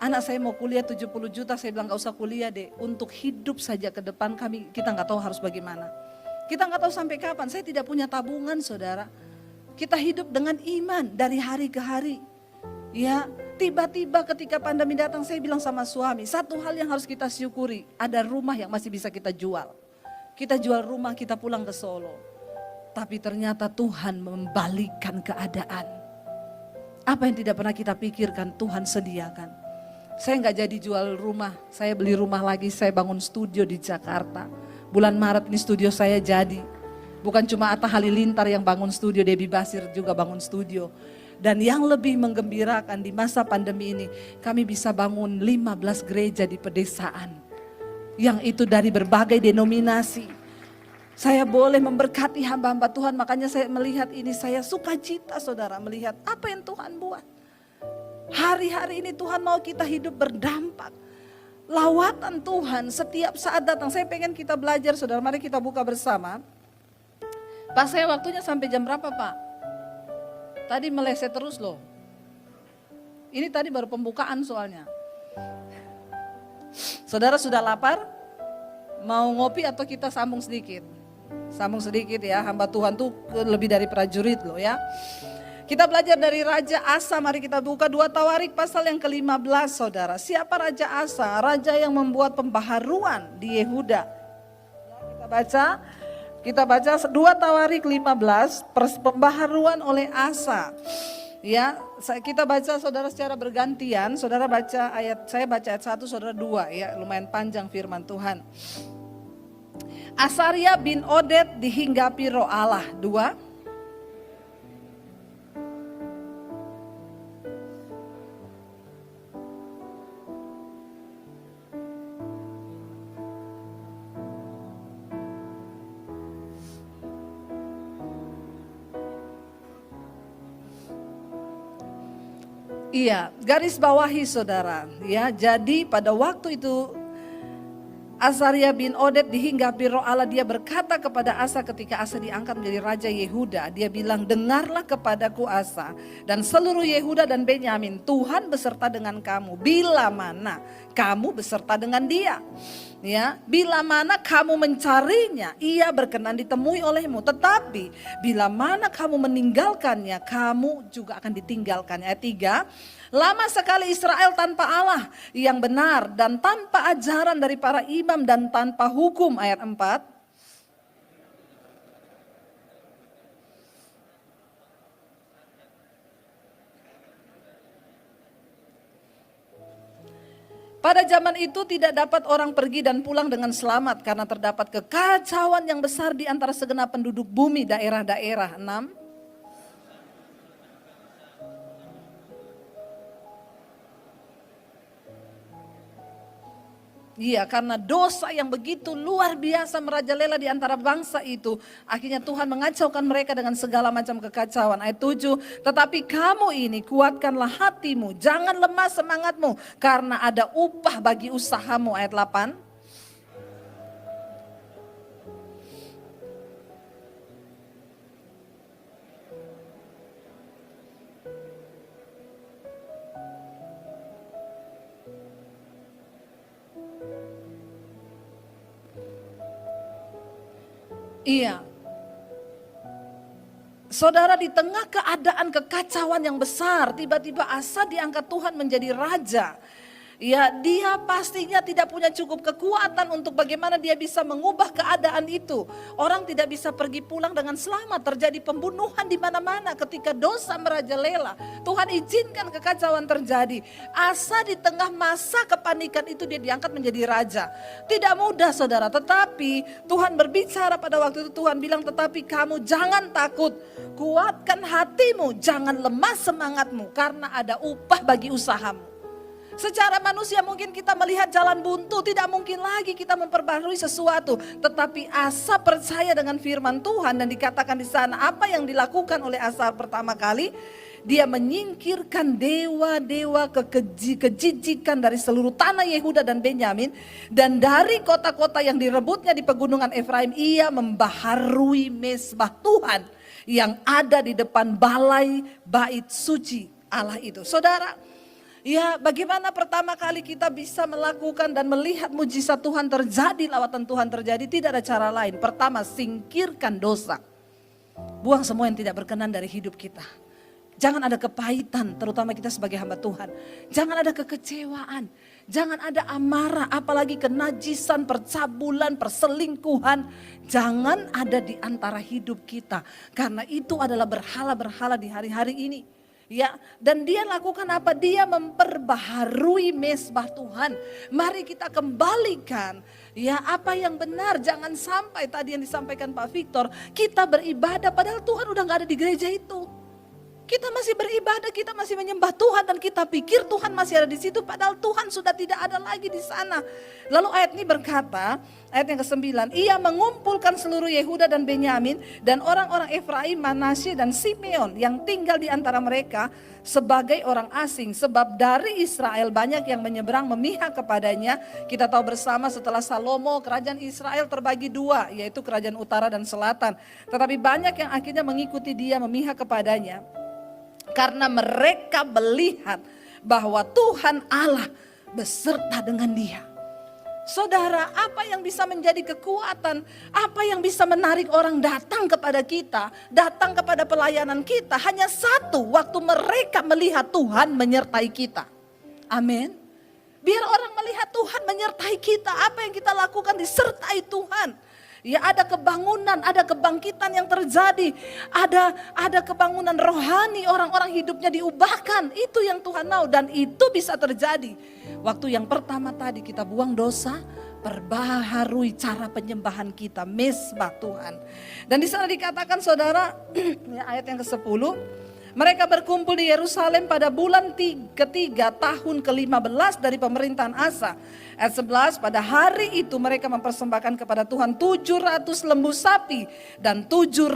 Anak saya mau kuliah 70 juta, saya bilang gak usah kuliah deh. Untuk hidup saja ke depan kita gak tahu harus bagaimana. Kita gak tahu sampai kapan, saya tidak punya tabungan saudara. Kita hidup dengan iman dari hari ke hari. Ya, tiba-tiba ketika pandemi datang saya bilang sama suami, satu hal yang harus kita syukuri, ada rumah yang masih bisa kita jual. Kita jual rumah, kita pulang ke Solo. Tapi ternyata Tuhan membalikkan keadaan. Apa yang tidak pernah kita pikirkan Tuhan sediakan. Saya nggak jadi jual rumah, saya beli rumah lagi, saya bangun studio di Jakarta. Bulan Maret ini studio saya jadi. Bukan cuma Atta Halilintar yang bangun studio, Debbie Basir juga bangun studio. Dan yang lebih menggembirakan di masa pandemi ini, kami bisa bangun 15 gereja di pedesaan. Yang itu dari berbagai denominasi. Saya boleh memberkati hamba-hamba Tuhan, makanya saya melihat ini, saya sukacita saudara melihat apa yang Tuhan buat. Hari-hari ini Tuhan mau kita hidup berdampak. Lawatan Tuhan setiap saat datang. Saya pengen kita belajar saudara, mari kita buka bersama. Pak, saya waktunya sampai jam berapa Pak? Tadi meleset terus loh. Ini tadi baru pembukaan soalnya. Saudara sudah lapar? Mau ngopi atau kita sambung sedikit? Sambung sedikit ya, hamba Tuhan tuh lebih dari prajurit loh ya. Kita belajar dari Raja Asa, mari kita buka 2 Tawarik pasal yang ke-15 saudara. Siapa Raja Asa? Raja yang membuat pembaharuan di Yehuda. Ya, kita baca 2 Tawarik 15, pembaharuan oleh Asa. Ya, kita baca saudara secara bergantian, saudara baca ayat, saya baca ayat 1, saudara 2 ya, lumayan panjang firman Tuhan. Asaria bin Oded dihinggapi roh Allah, 2. Iya, garis bawahi saudara. Ya, jadi pada waktu itu Asaria bin Oded dihinggapi roh Allah, dia berkata kepada Asa ketika Asa diangkat menjadi raja Yehuda. Dia bilang, dengarlah kepadaku Asa dan seluruh Yehuda dan Benyamin, Tuhan beserta dengan kamu. Bila mana kamu beserta dengan dia. Ya, bila mana kamu mencarinya, ia berkenan ditemui olehmu. Tetapi bila mana kamu meninggalkannya, kamu juga akan ditinggalkannya. Ayat 3, lama sekali Israel tanpa Allah yang benar dan tanpa ajaran dari para imam dan tanpa hukum. Ayat 4. Pada zaman itu tidak dapat orang pergi dan pulang dengan selamat karena terdapat kekacauan yang besar di antara segenap penduduk bumi daerah-daerah. 6. Iya, karena dosa yang begitu luar biasa merajalela di antara bangsa itu, akhirnya Tuhan mengacaukan mereka dengan segala macam kekacauan. Ayat 7, tetapi kamu ini kuatkanlah hatimu, jangan lemah semangatmu, karena ada upah bagi usahamu. Ayat 8. Iya. Saudara, di tengah keadaan kekacauan yang besar, tiba-tiba Asa diangkat Tuhan menjadi raja. Ya, dia pastinya tidak punya cukup kekuatan untuk bagaimana dia bisa mengubah keadaan itu. Orang tidak bisa pergi pulang dengan selamat. Terjadi pembunuhan di mana-mana ketika dosa merajalela. Tuhan izinkan kekacauan terjadi. Asa di tengah masa kepanikan itu dia diangkat menjadi raja. Tidak mudah saudara, tetapi Tuhan berbicara pada waktu itu. Tuhan bilang, tetapi kamu jangan takut. Kuatkan hatimu, jangan lemah semangatmu, karena ada upah bagi usahamu. Secara manusia mungkin kita melihat jalan buntu, tidak mungkin lagi kita memperbarui sesuatu. Tetapi Asa percaya dengan firman Tuhan, dan dikatakan di sana apa yang dilakukan oleh Asa pertama kali. Dia menyingkirkan dewa-dewa kejijikan dari seluruh tanah Yehuda dan Benyamin. Dan dari kota-kota yang direbutnya di pegunungan Efraim, ia membaharui mezbah Tuhan yang ada di depan balai bait suci Allah itu. Saudara, ya, bagaimana pertama kali kita bisa melakukan dan melihat mujizat Tuhan terjadi, lawatan Tuhan terjadi? Tidak ada cara lain. Pertama, singkirkan dosa. Buang semua yang tidak berkenan dari hidup kita. Jangan ada kepahitan, terutama kita sebagai hamba Tuhan. Jangan ada kekecewaan. Jangan ada amarah, apalagi kenajisan, percabulan, perselingkuhan. Jangan ada di antara hidup kita. Karena itu adalah berhala-berhala di hari-hari ini. Ya, dan dia lakukan apa? Dia memperbaharui mezbah Tuhan. Mari kita kembalikan ya apa yang benar. Jangan sampai tadi yang disampaikan Pak Victor, kita beribadah padahal Tuhan udah gak ada di gereja itu. Kita masih beribadah, kita masih menyembah Tuhan, dan kita pikir Tuhan masih ada di situ, padahal Tuhan sudah tidak ada lagi di sana. Lalu ayat ini berkata, ayat yang ke-9, ia mengumpulkan seluruh Yehuda dan Benyamin dan orang-orang Efraim, Manasye dan Simeon yang tinggal di antara mereka sebagai orang asing. Sebab dari Israel banyak yang menyeberang memihak kepadanya. Kita tahu bersama setelah Salomo kerajaan Israel terbagi dua, yaitu kerajaan utara dan selatan. Tetapi banyak yang akhirnya mengikuti dia, memihak kepadanya. Karena mereka melihat bahwa Tuhan Allah beserta dengan dia. Saudara, apa yang bisa menjadi kekuatan, apa yang bisa menarik orang datang kepada kita, datang kepada pelayanan kita, hanya satu, waktu mereka melihat Tuhan menyertai kita. Amin. Biar orang melihat Tuhan menyertai kita, apa yang kita lakukan disertai Tuhan. Ya, ada kebangunan, ada kebangkitan yang terjadi, ada kebangunan rohani, orang-orang hidupnya diubahkan. Itu yang Tuhan mau, dan itu bisa terjadi. Waktu yang pertama tadi kita buang dosa, perbaharui cara penyembahan kita, mezbah Tuhan. Dan di sana dikatakan saudara, ya, ayat yang ke-10. Mereka berkumpul di Yerusalem pada bulan ketiga tahun ke-15 dari pemerintahan Asa. Ayat 11, pada hari itu mereka mempersembahkan kepada Tuhan 700 lembu sapi dan 7.000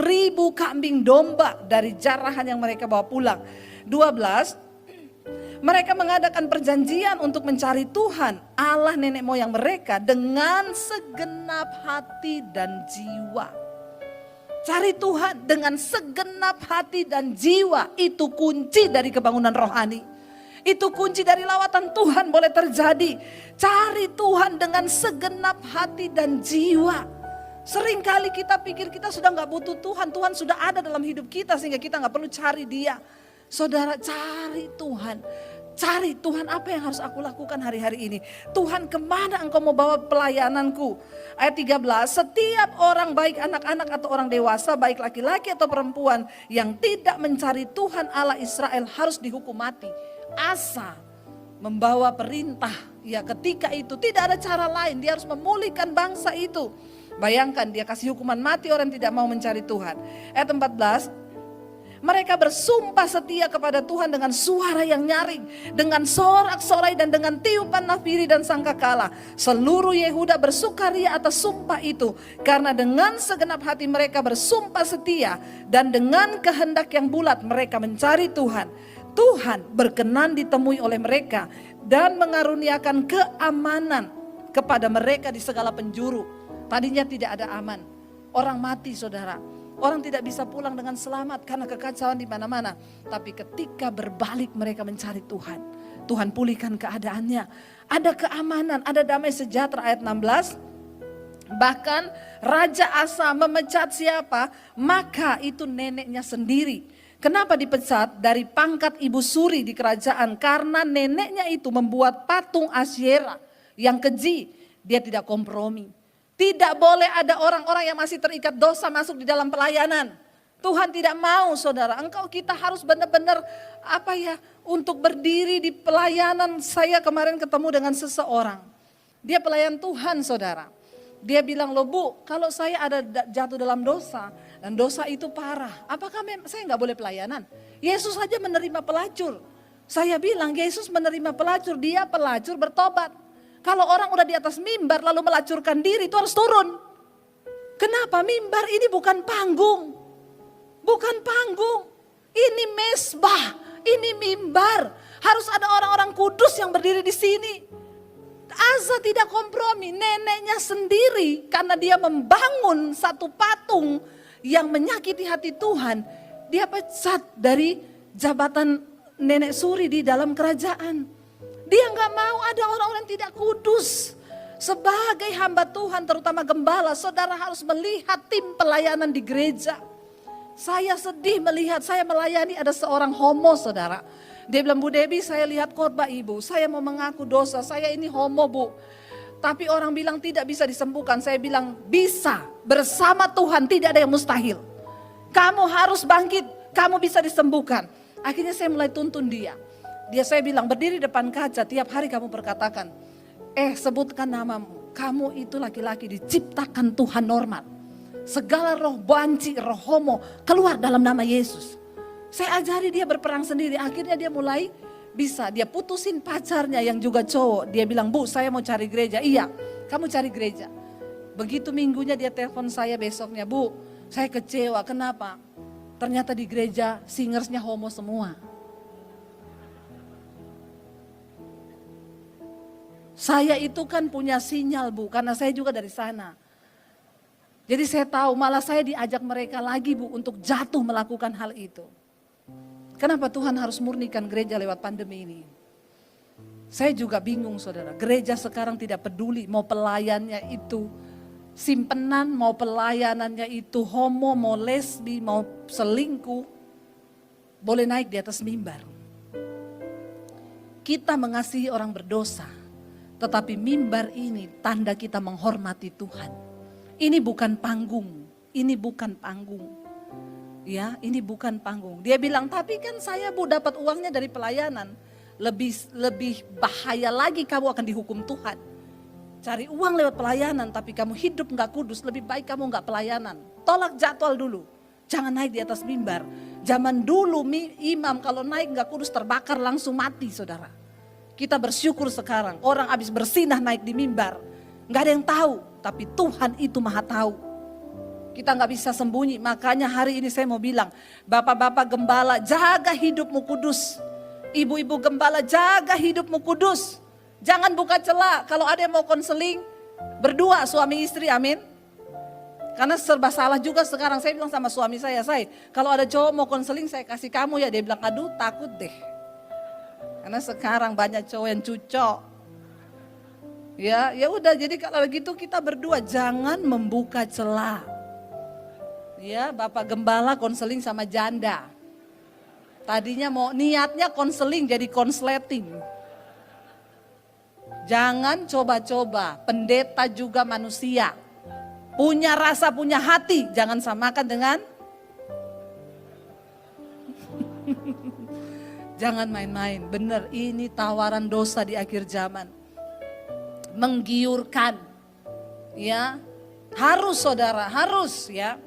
kambing domba dari jarahan yang mereka bawa pulang. 12, mereka mengadakan perjanjian untuk mencari Tuhan Allah nenek moyang mereka dengan segenap hati dan jiwa. Cari Tuhan dengan segenap hati dan jiwa, itu kunci dari kebangunan rohani. Itu kunci dari lawatan Tuhan boleh terjadi. Cari Tuhan dengan segenap hati dan jiwa. Seringkali kita pikir kita sudah gak butuh Tuhan. Tuhan sudah ada dalam hidup kita sehingga kita gak perlu cari dia. Saudara, cari Tuhan. Cari Tuhan, apa yang harus aku lakukan hari-hari ini? Tuhan, kemana engkau mau bawa pelayananku? Ayat 13, setiap orang baik anak-anak atau orang dewasa, baik laki-laki atau perempuan yang tidak mencari Tuhan Allah Israel harus dihukum mati. Asa membawa perintah, ya ketika itu tidak ada cara lain, dia harus memulihkan bangsa itu. Bayangkan dia kasih hukuman mati orang yang tidak mau mencari Tuhan. Ayat 14, mereka bersumpah setia kepada Tuhan dengan suara yang nyaring, dengan sorak-sorai dan dengan tiupan nafiri dan sangkakala. Seluruh Yehuda bersukaria atas sumpah itu, karena dengan segenap hati mereka bersumpah setia dan dengan kehendak yang bulat mereka mencari Tuhan. Tuhan berkenan ditemui oleh mereka dan mengaruniakan keamanan kepada mereka di segala penjuru. Tadinya tidak ada aman, orang mati saudara. Orang tidak bisa pulang dengan selamat karena kekacauan di mana-mana. Tapi ketika berbalik mereka mencari Tuhan, Tuhan pulihkan keadaannya. Ada keamanan, ada damai sejahtera. Ayat 16. Bahkan Raja Asa memecat siapa? Maka itu neneknya sendiri. Kenapa dipecat? Dari pangkat ibu suri di kerajaan. Karena neneknya itu membuat patung Asyera yang keji. Dia tidak kompromi. Tidak boleh ada orang-orang yang masih terikat dosa masuk di dalam pelayanan. Tuhan tidak mau, saudara. Kita harus benar-benar untuk berdiri di pelayanan. Saya kemarin ketemu dengan seseorang. Dia pelayan Tuhan, saudara. Dia bilang, loh Bu, kalau saya ada jatuh dalam dosa dan dosa itu parah, apakah saya nggak boleh pelayanan? Yesus saja menerima pelacur. Saya bilang, Yesus menerima pelacur, dia pelacur bertobat. Kalau orang udah di atas mimbar lalu melacurkan diri, itu harus turun. Kenapa? Mimbar ini bukan panggung. Bukan panggung. Ini mesbah, ini mimbar. Harus ada orang-orang kudus yang berdiri di sini. Asa tidak kompromi, neneknya sendiri karena dia membangun satu patung yang menyakiti hati Tuhan. Dia pecat dari jabatan nenek suri di dalam kerajaan. Dia nggak mau ada orang-orang yang tidak kudus. Sebagai hamba Tuhan terutama gembala, saudara harus melihat tim pelayanan di gereja. Saya sedih melihat saya melayani ada seorang homo, saudara. Dia bilang, Bu Debbie, saya lihat khotbah ibu, saya mau mengaku dosa, saya ini homo Bu. Tapi orang bilang tidak bisa disembuhkan, saya bilang bisa, bersama Tuhan tidak ada yang mustahil. Kamu harus bangkit, kamu bisa disembuhkan. Akhirnya saya mulai tuntun dia. Saya bilang, berdiri depan kaca, tiap hari kamu berkatakan, sebutkan namamu, kamu itu laki-laki diciptakan Tuhan normal. Segala roh banci, roh homo keluar dalam nama Yesus. Saya ajari dia berperang sendiri, akhirnya dia mulai bisa. Dia putusin pacarnya yang juga cowok. Dia bilang, Bu saya mau cari gereja. Iya, kamu cari gereja. Begitu minggunya dia telepon saya besoknya, Bu saya kecewa, kenapa? Ternyata di gereja singersnya homo semua. Saya itu kan punya sinyal Bu, karena saya juga dari sana. Jadi saya tahu, malah saya diajak mereka lagi Bu untuk jatuh melakukan hal itu. Kenapa Tuhan harus murnikan gereja lewat pandemi ini? Saya juga bingung saudara, gereja sekarang tidak peduli mau pelayannya itu simpenan, mau pelayanannya itu homo, mau lesbi, mau selingkuh, boleh naik di atas mimbar. Kita mengasihi orang berdosa, tetapi mimbar ini tanda kita menghormati Tuhan. Ini bukan panggung, ini bukan panggung. Ya, ini bukan panggung. Dia bilang, tapi kan saya Bu dapat uangnya dari pelayanan. Lebih bahaya lagi kamu akan dihukum Tuhan. Cari uang lewat pelayanan tapi kamu hidup gak kudus, lebih baik kamu gak pelayanan. Tolak jadwal dulu, jangan naik di atas mimbar. Zaman dulu imam kalau naik gak kudus terbakar langsung mati saudara. Kita bersyukur sekarang, orang habis bersinah naik di mimbar. Gak ada yang tahu, tapi Tuhan itu maha tahu. Kita gak bisa sembunyi, makanya hari ini saya mau bilang, bapak-bapak gembala jaga hidupmu kudus. Ibu-ibu gembala jaga hidupmu kudus. Jangan buka celah, kalau ada yang mau konseling, berdua suami istri, amin. Karena serba salah juga sekarang, saya bilang sama suami saya, kalau ada cowok mau konseling saya kasih kamu ya. Dia bilang, aduh takut deh. Karena sekarang banyak cowok yang cucok. Ya udah, jadi kalau gitu kita berdua jangan membuka celah. Ya, Bapak Gembala konseling sama janda. Tadinya mau niatnya konseling jadi konsleting. Jangan coba-coba, pendeta juga manusia. Punya rasa, punya hati, jangan samakan dengan jangan main-main. Benar, ini tawaran dosa di akhir zaman. Menggiurkan. Ya. Harus saudara, harus ya.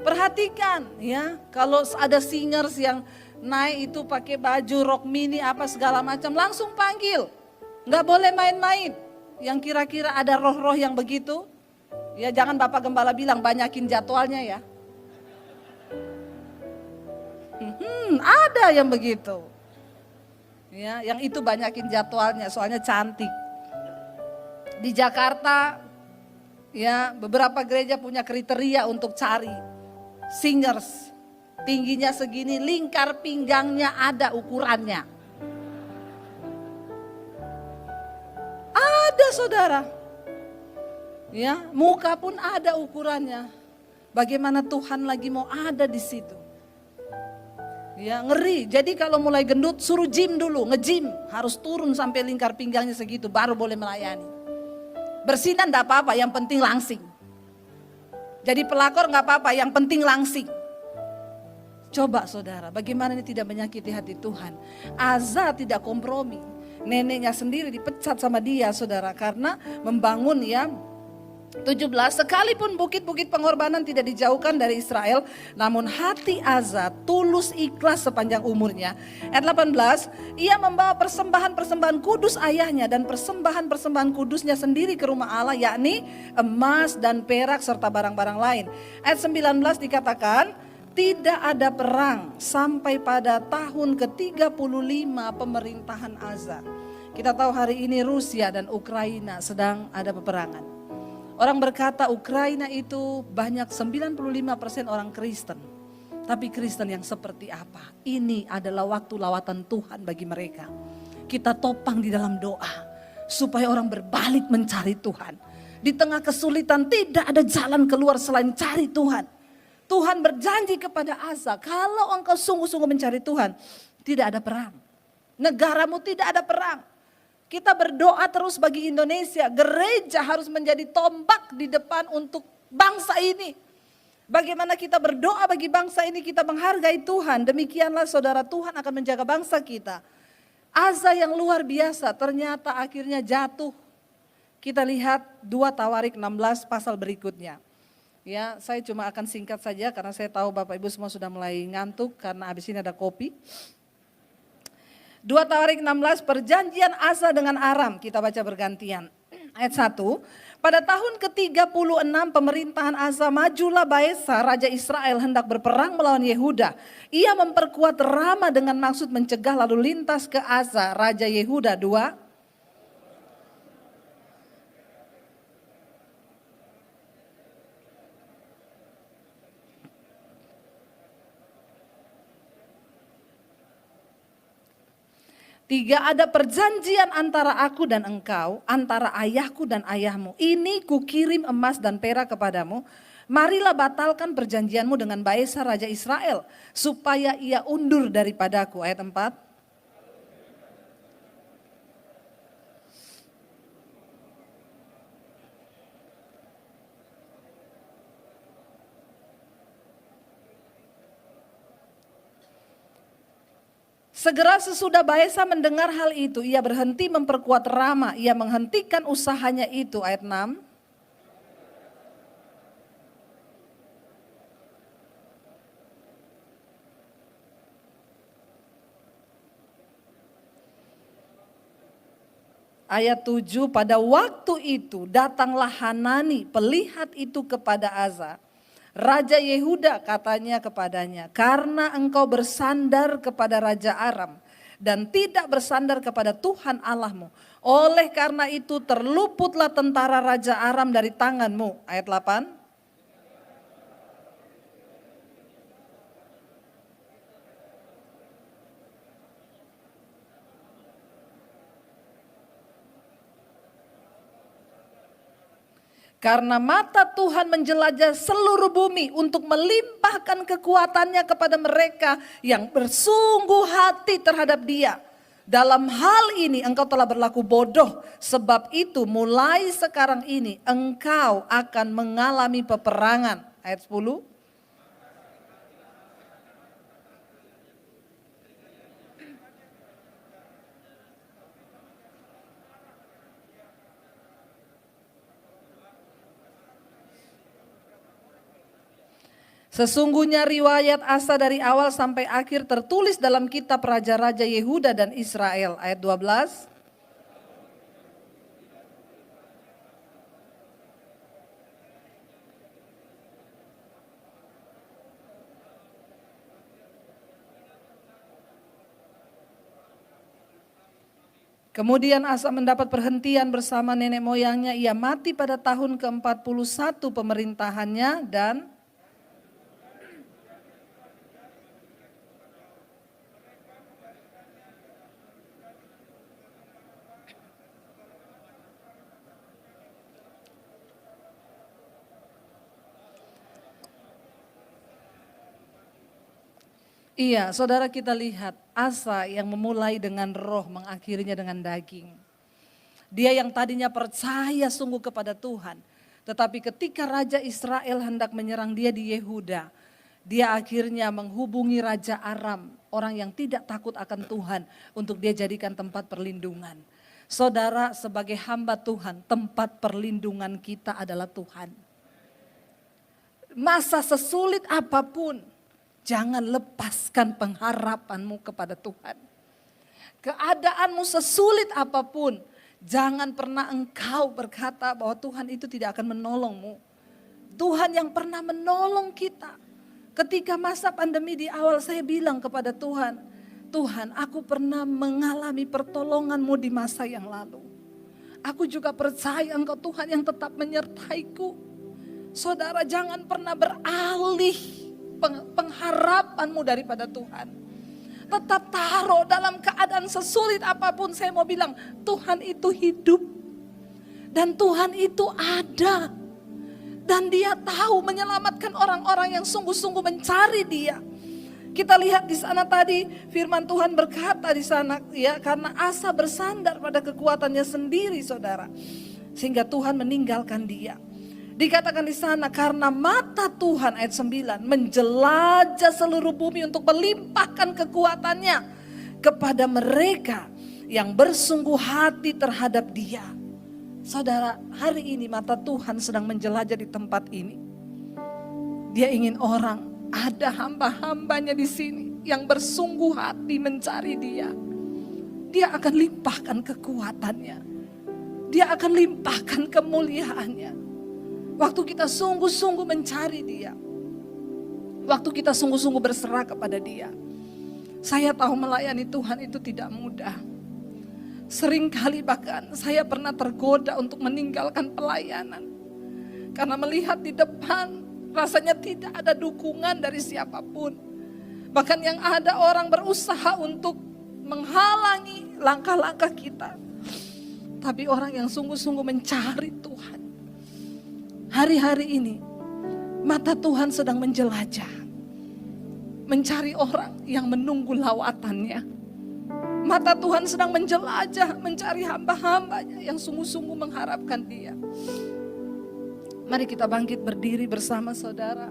Perhatikan ya, kalau ada singers yang naik itu pakai baju rok mini apa segala macam, langsung panggil. Nggak boleh main-main. Yang kira-kira ada roh-roh yang begitu, ya jangan Bapak Gembala bilang banyakin jadwalnya ya. Ada yang begitu. Ya, yang itu banyakin jadwalnya soalnya cantik. Di Jakarta ya beberapa gereja punya kriteria untuk cari singers, tingginya segini, lingkar pinggangnya ada ukurannya. Ada saudara. Ya, muka pun ada ukurannya. Bagaimana Tuhan lagi mau ada di situ? Ya ngeri, jadi kalau mulai gendut suruh gym dulu, nge-gym. Harus turun sampai lingkar pinggangnya segitu baru boleh melayani. Bersinan enggak apa-apa, yang penting langsing. Jadi pelakor enggak apa-apa, yang penting langsing. Coba saudara, bagaimana ini tidak menyakiti hati Tuhan. Asa tidak kompromi. Neneknya sendiri dipecat sama dia saudara, karena membangun ya 17, sekalipun bukit-bukit pengorbanan tidak dijauhkan dari Israel, namun hati Asa tulus ikhlas sepanjang umurnya. Ayat 18, ia membawa persembahan-persembahan kudus ayahnya dan persembahan-persembahan kudusnya sendiri ke rumah Allah, yakni emas dan perak serta barang-barang lain. Ayat 19 dikatakan, tidak ada perang sampai pada tahun ke-35 pemerintahan Asa. Kita tahu hari ini Rusia dan Ukraina sedang ada peperangan. Orang berkata Ukraina itu banyak 95% orang Kristen. Tapi Kristen yang seperti apa? Ini adalah waktu lawatan Tuhan bagi mereka. Kita topang di dalam doa supaya orang berbalik mencari Tuhan. Di tengah kesulitan tidak ada jalan keluar selain cari Tuhan. Tuhan berjanji kepada Asa, kalau engkau sungguh-sungguh mencari Tuhan, tidak ada perang. Negaramu tidak ada perang. Kita berdoa terus bagi Indonesia, gereja harus menjadi tombak di depan untuk bangsa ini. Bagaimana kita berdoa bagi bangsa ini, kita menghargai Tuhan. Demikianlah saudara, Tuhan akan menjaga bangsa kita. Asa yang luar biasa ternyata akhirnya jatuh. Kita lihat 2 Tawarik 16 pasal berikutnya. Ya, saya cuma akan singkat saja karena saya tahu Bapak Ibu semua sudah mulai ngantuk karena habis ini ada kopi. 2 Tawarik 16, perjanjian Asa dengan Aram, kita baca bergantian. Ayat 1, pada tahun ke-36 pemerintahan Asa, majulah Baesa, raja Israel hendak berperang melawan Yehuda. Ia memperkuat Rama dengan maksud mencegah lalu lintas ke Asa, raja Yehuda. 2, Tiga, ada perjanjian antara aku dan engkau, antara ayahku dan ayahmu. Ini kukirim emas dan perak kepadamu. Marilah batalkan perjanjianmu dengan Baesa raja Israel, supaya ia undur daripadaku. Ayat 4. Segera sesudah Baesa mendengar hal itu, ia berhenti memperkuat Rama, ia menghentikan usahanya itu. Ayat 6. Ayat 7, pada waktu itu datanglah Hanani, pelihat itu kepada Asa. Raja Yehuda katanya kepadanya, karena engkau bersandar kepada Raja Aram dan tidak bersandar kepada Tuhan Allahmu. Oleh karena itu terluputlah tentara Raja Aram dari tanganmu. Ayat 8. Karena mata Tuhan menjelajah seluruh bumi untuk melimpahkan kekuatannya kepada mereka yang bersungguh hati terhadap Dia. Dalam hal ini engkau telah berlaku bodoh, sebab itu mulai sekarang ini engkau akan mengalami peperangan. Ayat 10. Sesungguhnya riwayat Asa dari awal sampai akhir tertulis dalam kitab Raja-Raja Yehuda dan Israel. Ayat 12. Kemudian Asa mendapat perhentian bersama nenek moyangnya. Ia mati pada tahun ke-41 pemerintahannya dan Iya, saudara, kita lihat Asa yang memulai dengan roh, mengakhirinya dengan daging. Dia yang tadinya percaya sungguh kepada Tuhan, tetapi ketika Raja Israel hendak menyerang dia di Yehuda, dia akhirnya menghubungi Raja Aram, orang yang tidak takut akan Tuhan, untuk dia jadikan tempat perlindungan. Saudara, sebagai hamba Tuhan, tempat perlindungan kita adalah Tuhan. Masa sesulit apapun, jangan lepaskan pengharapanmu kepada Tuhan. Keadaanmu sesulit apapun, jangan pernah engkau berkata bahwa Tuhan itu tidak akan menolongmu. Tuhan yang pernah menolong kita. Ketika masa pandemi di awal, saya bilang kepada Tuhan, Tuhan, aku pernah mengalami pertolongan-Mu di masa yang lalu. Aku juga percaya Engkau Tuhan yang tetap menyertaiku. Saudara, jangan pernah beralih pengharapanmu daripada Tuhan. Tetap taruh dalam keadaan sesulit apapun. Saya mau bilang, Tuhan itu hidup. Dan Tuhan itu ada. Dan Dia tahu menyelamatkan orang-orang yang sungguh-sungguh mencari Dia. Kita lihat di sana tadi firman Tuhan berkata di sana, ya, karena Asa bersandar pada kekuatannya sendiri, saudara, sehingga Tuhan meninggalkan dia. Dikatakan di sana, karena mata Tuhan, ayat 9, menjelajah seluruh bumi untuk melimpahkan kekuatannya kepada mereka yang bersungguh hati terhadap Dia. Saudara, hari ini mata Tuhan sedang menjelajah di tempat ini. Dia ingin orang, ada hamba-hambanya di sini yang bersungguh hati mencari Dia. Dia akan limpahkan kekuatannya. Dia akan limpahkan kemuliaannya. Waktu kita sungguh-sungguh mencari Dia. Waktu kita sungguh-sungguh berserah kepada Dia. Saya tahu melayani Tuhan itu tidak mudah. Seringkali bahkan saya pernah tergoda untuk meninggalkan pelayanan. Karena melihat di depan rasanya tidak ada dukungan dari siapapun. Bahkan yang ada orang berusaha untuk menghalangi langkah-langkah kita. Tapi orang yang sungguh-sungguh mencari Tuhan. Hari-hari ini mata Tuhan sedang menjelajah. Mencari orang yang menunggu lawatannya. Mata Tuhan sedang menjelajah, mencari hamba-hambanya yang sungguh-sungguh mengharapkan Dia. Mari kita bangkit berdiri bersama saudara.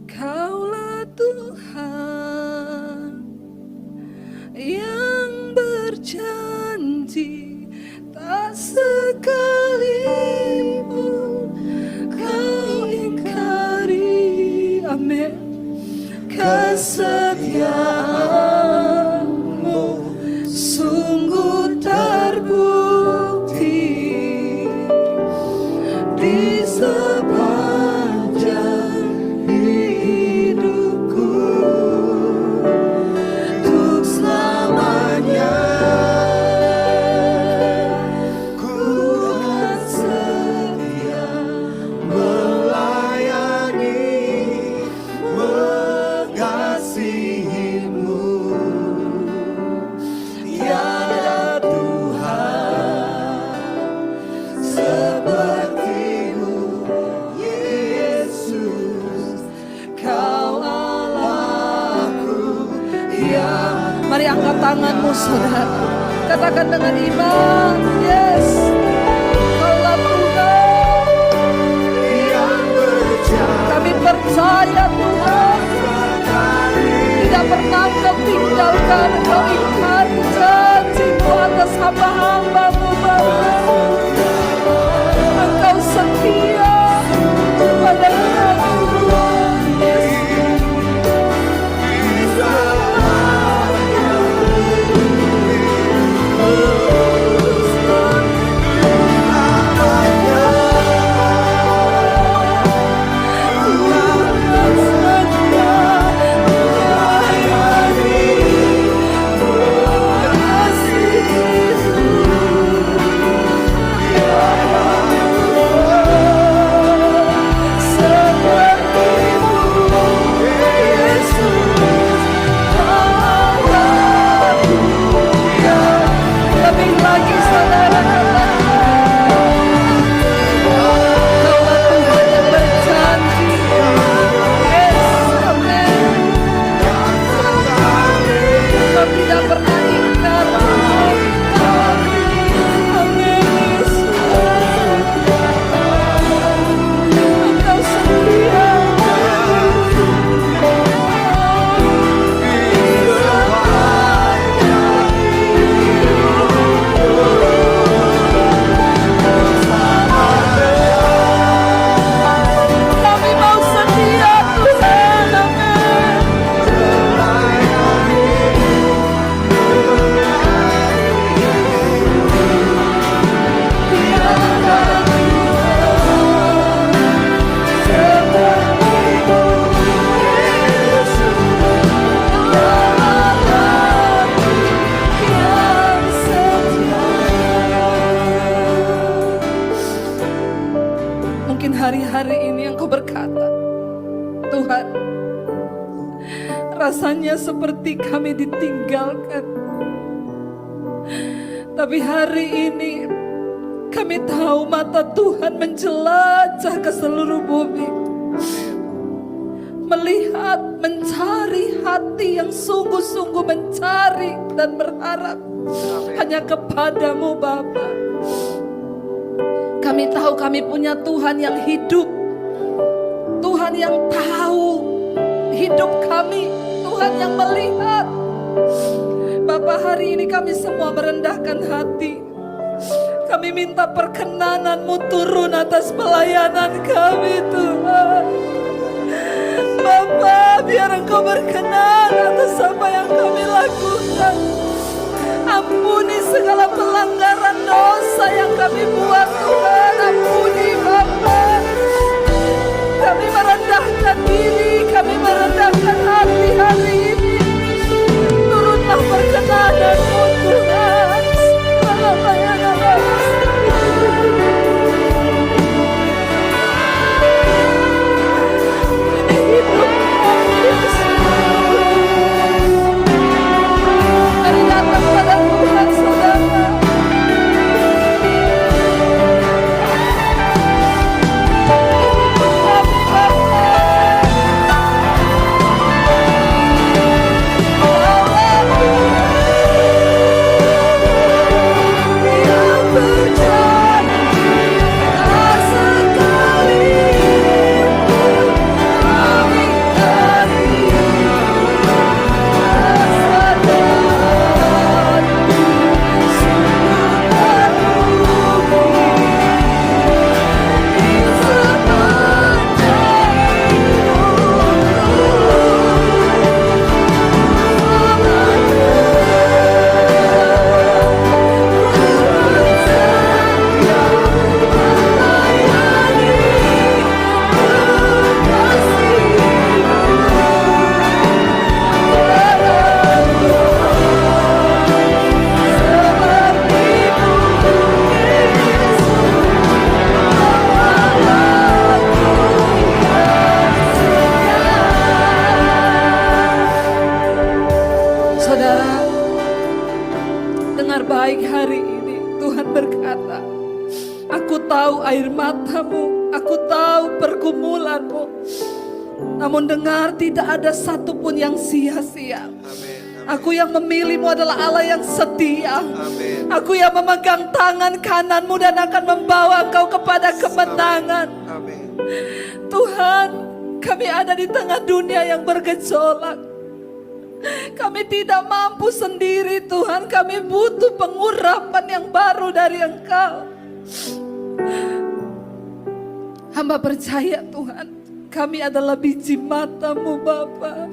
Kaulah Tuhan yang berjanji, tak sekalipun kau ingkari. Amin. Kesetiaanmu sungguh terbukti di sepanjang hidupku, untuk selamanya ku akan setia melayani, mengasihimu. Tiada Tuhan sepertimu, Yesus, Kau Allahku. Ya, mari angkat tanganmu saudara, katakan dengan iman, yes, Kaulah Tuhan yang berjanji. Kami percaya Tuhan, tidak pernah Kau tinggalkan, Kau ingkari janji-Mu atas hamba-hamba-Mu Bapa. Engkau setia kepada kami. Lebih lagi saudara, Kaulah Tuhan yang berjanji. rasanya seperti kami ditinggalkan. Tapi hari ini kami tahu mata Tuhan menjelajah ke seluruh bumi, melihat, mencari hati yang sungguh-sungguh mencari dan berharap hanya kepadamu Bapa. Kami tahu kami punya Tuhan yang hidup, Tuhan yang tahu hidup kami, Tuhan yang melihat. Bapa, hari ini kami semua merendahkan hati. Kami minta perkenanan-Mu turun atas pelayanan kami Tuhan. Bapa, biar Engkau berkenan atas apa yang kami lakukan. Ampuni segala pelanggaran dosa yang kami buat Tuhan. Ampuni Bapa. Kami merendahkan diri, kami merendahkan hati hari ini. Turunlah perkenanan-Mu Tuhan. Ini hidup kami Yesus. Mari datang pada Tuhan saudara. Air matamu, aku tahu pergumulanmu. Namun dengar, tidak ada satupun yang sia-sia. Aku yang memilihmu adalah Allah yang setia. Aku yang memegang tangan kananmu dan akan membawa engkau kepada kemenangan. Tuhan, kami ada di tengah dunia yang bergejolak. Kami tidak mampu sendiri Tuhan. Kami butuh pengurapan yang baru dari Engkau. Hamba percaya Tuhan, kami adalah biji mata-Mu Bapa.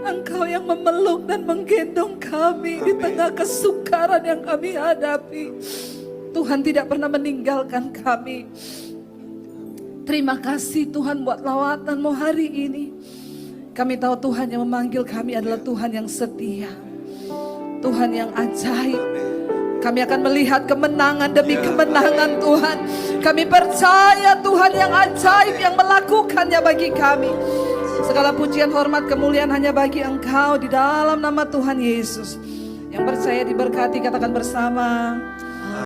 Engkau yang memeluk dan menggendong kami di tengah kesukaran yang kami hadapi. Tuhan tidak pernah meninggalkan kami. Terima kasih Tuhan buat lawatan-Mu hari ini. Kami tahu Tuhan yang memanggil kami adalah Tuhan yang setia, Tuhan yang ajaib. Kami akan melihat kemenangan demi kemenangan Tuhan. Kami percaya Tuhan yang ajaib yang melakukannya bagi kami. Segala pujian, hormat, kemuliaan hanya bagi Engkau di dalam nama Tuhan Yesus. Yang percaya diberkati katakan bersama.